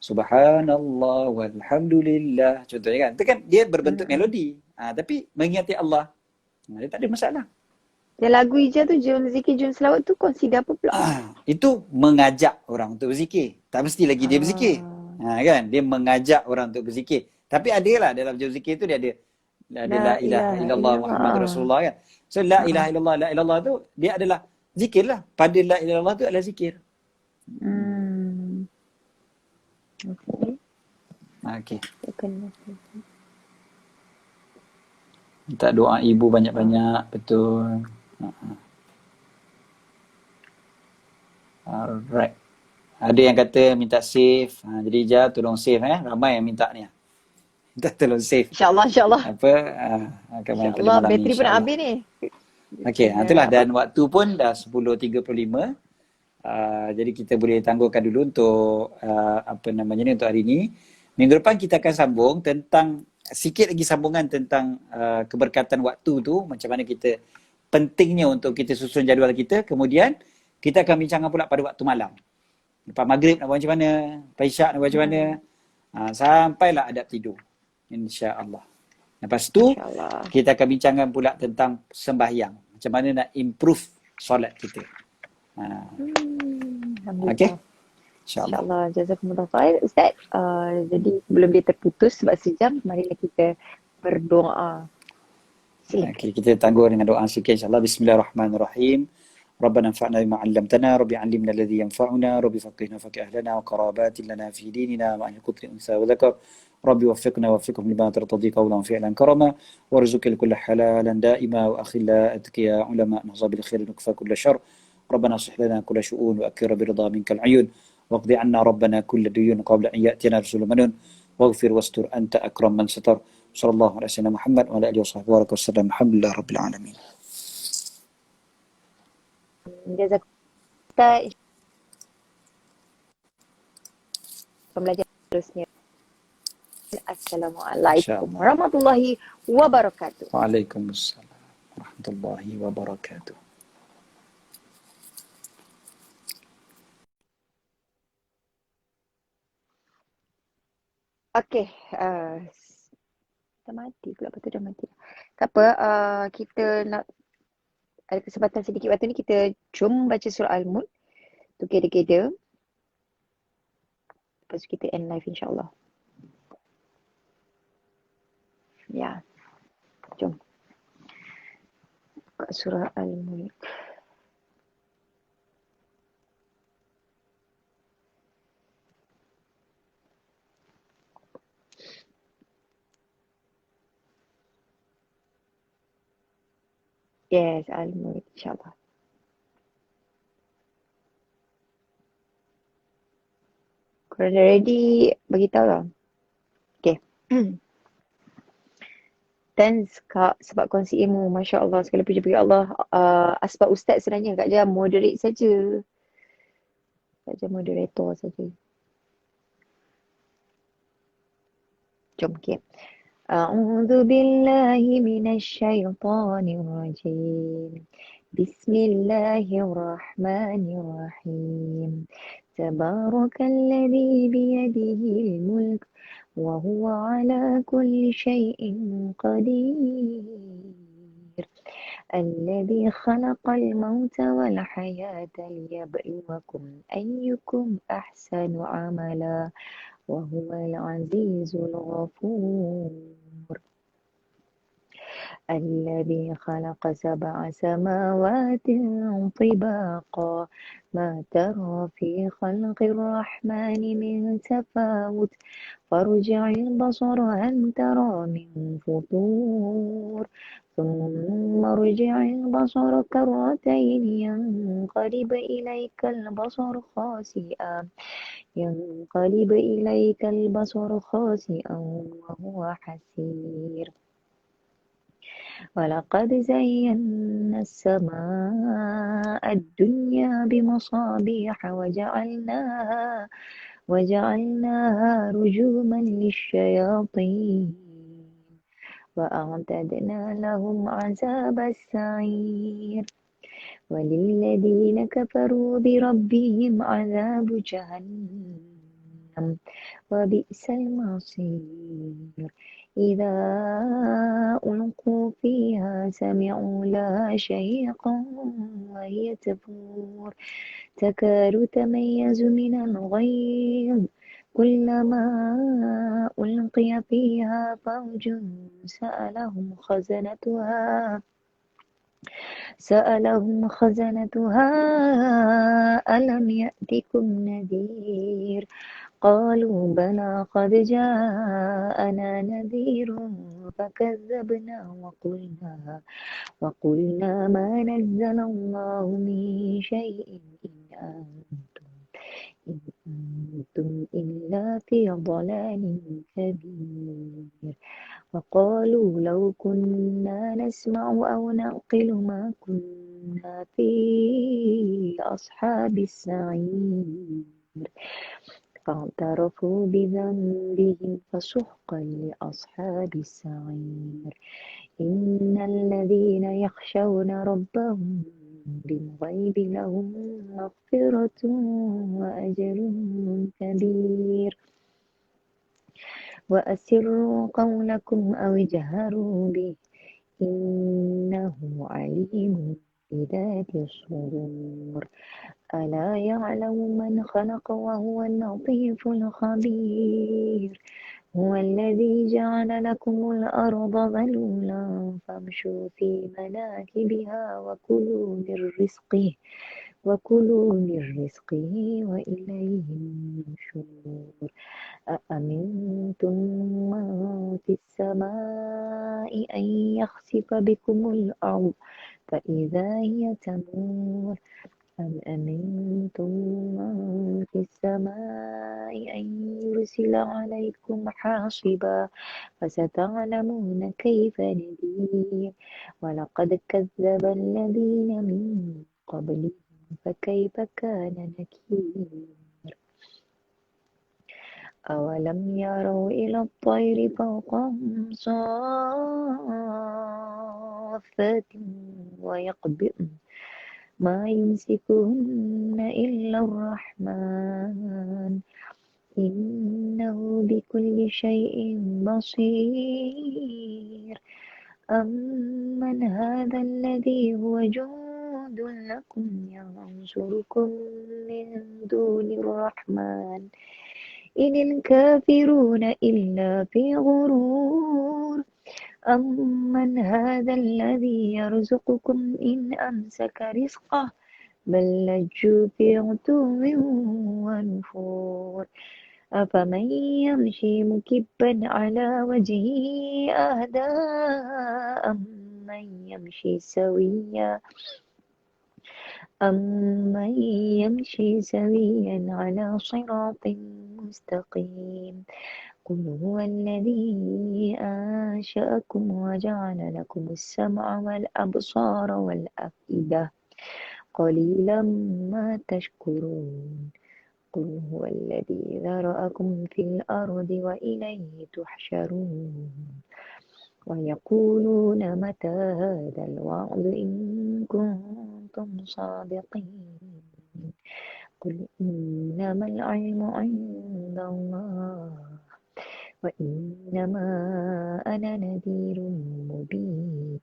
Subhanallah walhamdulillah contohnya kan. Itu kan dia berbentuk melodi. Tapi mengingati Allah, dia tak ada masalah.
Yang lagu hijau tu, jom zikir, jom selawat tu consider apa pula?
Itu mengajak orang untuk berzikir. Tak mesti lagi dia berzikir. Kan? Dia mengajak orang untuk berzikir. Tapi adalah dalam jom zikir tu dia ada la ilaha illallah Muhammad Rasulullah kan. So la ilaha illallah, la ilallah tu dia adalah zikir lah. Pada la ilaha illallah tu adalah zikir. Okay. Minta doa ibu banyak-banyak. Betul. Alright. Ada yang kata minta save. Jadi Ija tolong save Ramai yang minta ni. Minta tolong save.
InsyaAllah.
InsyaAllah.
Bateri pun nak habis ni.
Okey, itulah. Dan waktu pun dah 10.35. Jadi kita boleh tangguhkan dulu untuk untuk hari ni. Minggu depan kita akan sambung tentang sikit lagi sambungan tentang keberkatan waktu tu, macam mana kita pentingnya untuk kita susun jadual kita. Kemudian kita akan bincangkan pula pada waktu malam. Lepas maghrib nak buat macam mana, lepas isyak nak buat macam mana, sampailah adab tidur, insya-Allah. Lepas tu kita akan bincangkan pula tentang sembahyang, macam mana nak improve solat kita.
Alhamdulillah.
Okey, insya-Allah.
InsyaAllah. Jazakumullah khair. Ustaz, jadi sebelum dia terputus sebab sejam, marilah kita berdoa. Silakan.
Okey, kita tangguh dengan doa sikit insya-Allah. Bismillahirrahmanirrahim. ربنا انفعنا بما علمتنا ربي علمنا الذي ينفعنا ربي فقهنا فقه أهلنا وقرابات لنا في ديننا مع القتل أنثى وذكر ربي وفقنا ووفقهم لما ترتضي قولا وفعلا كرما وارزق لكل حلالا دائما وأخلا أتقياء علماء نهضى بالخير نكفى كل شر ربنا اصلح لنا كل شؤون وأكر برضا منك العيون واقض عنا ربنا كل ديون قبل أن يأتينا رسول منون واغفر واستر أنت أكرم من ستر صلى الله على سيدنا محمد وعلى آله وصحبه وسلم الحمد لله رب العالمين.
Jazakumullah. Pembelajaran terusnya.
إن شاء
Assalamualaikum
الله.
warahmatullahi wabarakatuh.
وعليكم السلام ورحمة الله وبركاته.
Okey, dah mati pula, lepas tu dah mati. Tak apa, kita nak ada kesempatan sedikit waktu ni, kita jom baca surah Al-Mulk together. Lepas tu kita end live insyaAllah. Ya, jom. Buka surah Al-Mulk. Yes, Al-Mulk insyaAllah. Korang dah ready, beritahu lah. Okay. Thanks Kak sebab kongsi ilmu. Masya Allah, segala puji bagi Allah. Asbab Ustaz sebenarnya Kak Jam moderate saja. Kak Jam moderator saja. Jom, okay. أعوذ بالله من الشيطان الرجيم بسم الله الرحمن الرحيم تبارك الذي بيده الملك وهو على كل شيء قدير الذي خلق الموت والحياة ليبلوكم أيكم أحسن عملا وهو العزيز الغفور الذي خلق 7 سماوات طباقا ما ترى في خلق الرحمن من تفاوت فارجع البصر هل ترى من فطور ثم ارجع البصر كرتين ينقلب إليك البصر خاسئا وهو حسير ولقد زينا السماء الدنيا بمصابيح وجعلناها رجوما للشياطين وأعتدنا لهم عذاب السعير وللذين كفروا بربهم عذاب جهنم وبئس المصير إذا ألقوا فيها سمعوا لها شهيقا وهي تفور تكاد تميز من الغيظ كلما ألقي فيها فوج سألهم خزنتها ألم يأتكم نذير قالوا بلى قد جاءنا نذير فكذبنا وقلنا ما نزل الله من شيء إن أنتم إلا في ضلال كبير وقالوا لو كنا نسمع أو نعقل ما كنا في أصحاب السعير فاعترفوا بذنبهم فسحقا لأصحاب السعير إن الذين يخشون ربهم بالغيب لهم مغفرة وأجر كبير وأسروا قولكم أو اجهروا به إنه عليم ذات الصدور ألا يعلم من خلق وهو اللطيف الخبير هو الذي جعل لكم الأرض ذلولا فامشوا في مناكبها وكلوا من رزقه وإليه النشور أأمنتم من في السماء أن يخسف بكم الأرض فإذا هي تمور أم أمنتم من في السماء أن يرسل عليكم حاصبا فستعلمون كيف نذير ولقد كذب الذين من قبلهم فكيف كان نكير أولم يروا إلى الطير فوقهم صافات ويقبضن ما يمسكهن إلا الرحمن إنه بكل شيء بصير أمن هذا الذي هو جند لكم ينصركم من دون الرحمن إن الكافرون إلا في غرور أمن هذا الذي يرزقكم إن أمسك رزقه بل لجوا في عتو ونفور أفمن يمشي مكبا على وجهه أهدى أمن يمشي سويا على صراط مستقيم قل هو الذي أنشأكم وجعل لكم السمع والأبصار والأفئدة قليلا ما تشكرون قل هو الذي ذرأكم في الأرض وإليه تحشرون ويقولون متى هذا الوعد إن كنتم صادقين قل إنما العلم عند الله وإنما أنا نذير مبين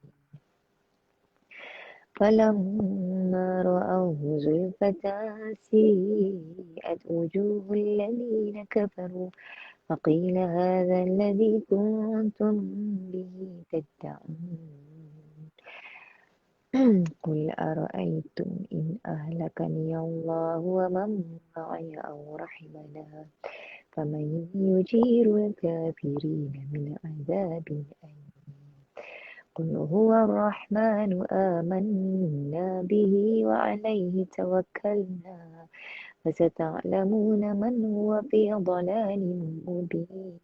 فلما رأوه زلفة سيئت وجوه الذين كفروا فقيل هذا الذي كنتم به تدعون قل أرأيتم إن أهلكني الله ومن معي أو رحمنا فمن يجير الكافرين من عذاب أليم قل هو الرحمن آمنا به وعليه توكلنا فستعلمون من هو في ضلال مبين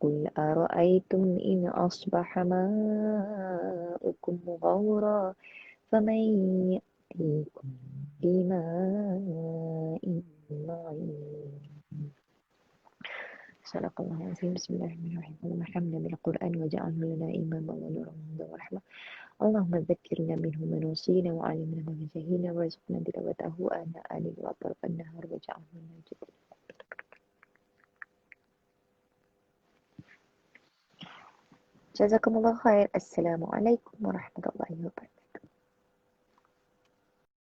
قل أرأيتم إن أصبح ماؤكم غورا فمن يأتيكم بماء معين صدق الله العظيم بسم الله الرحمن الرحيم اللهم ارحمنا بالقرآن وجعله لنا إماما ونورا وهدى ورحمة اللهم ذكرنا منه ما نسينا وعلمنا ما جهلنا وارزقنا تلاوته آناء الليل وأطراف النهار واجعله لنا جدا جزاكم الله خير السلام عليكم ورحمة الله وبركاته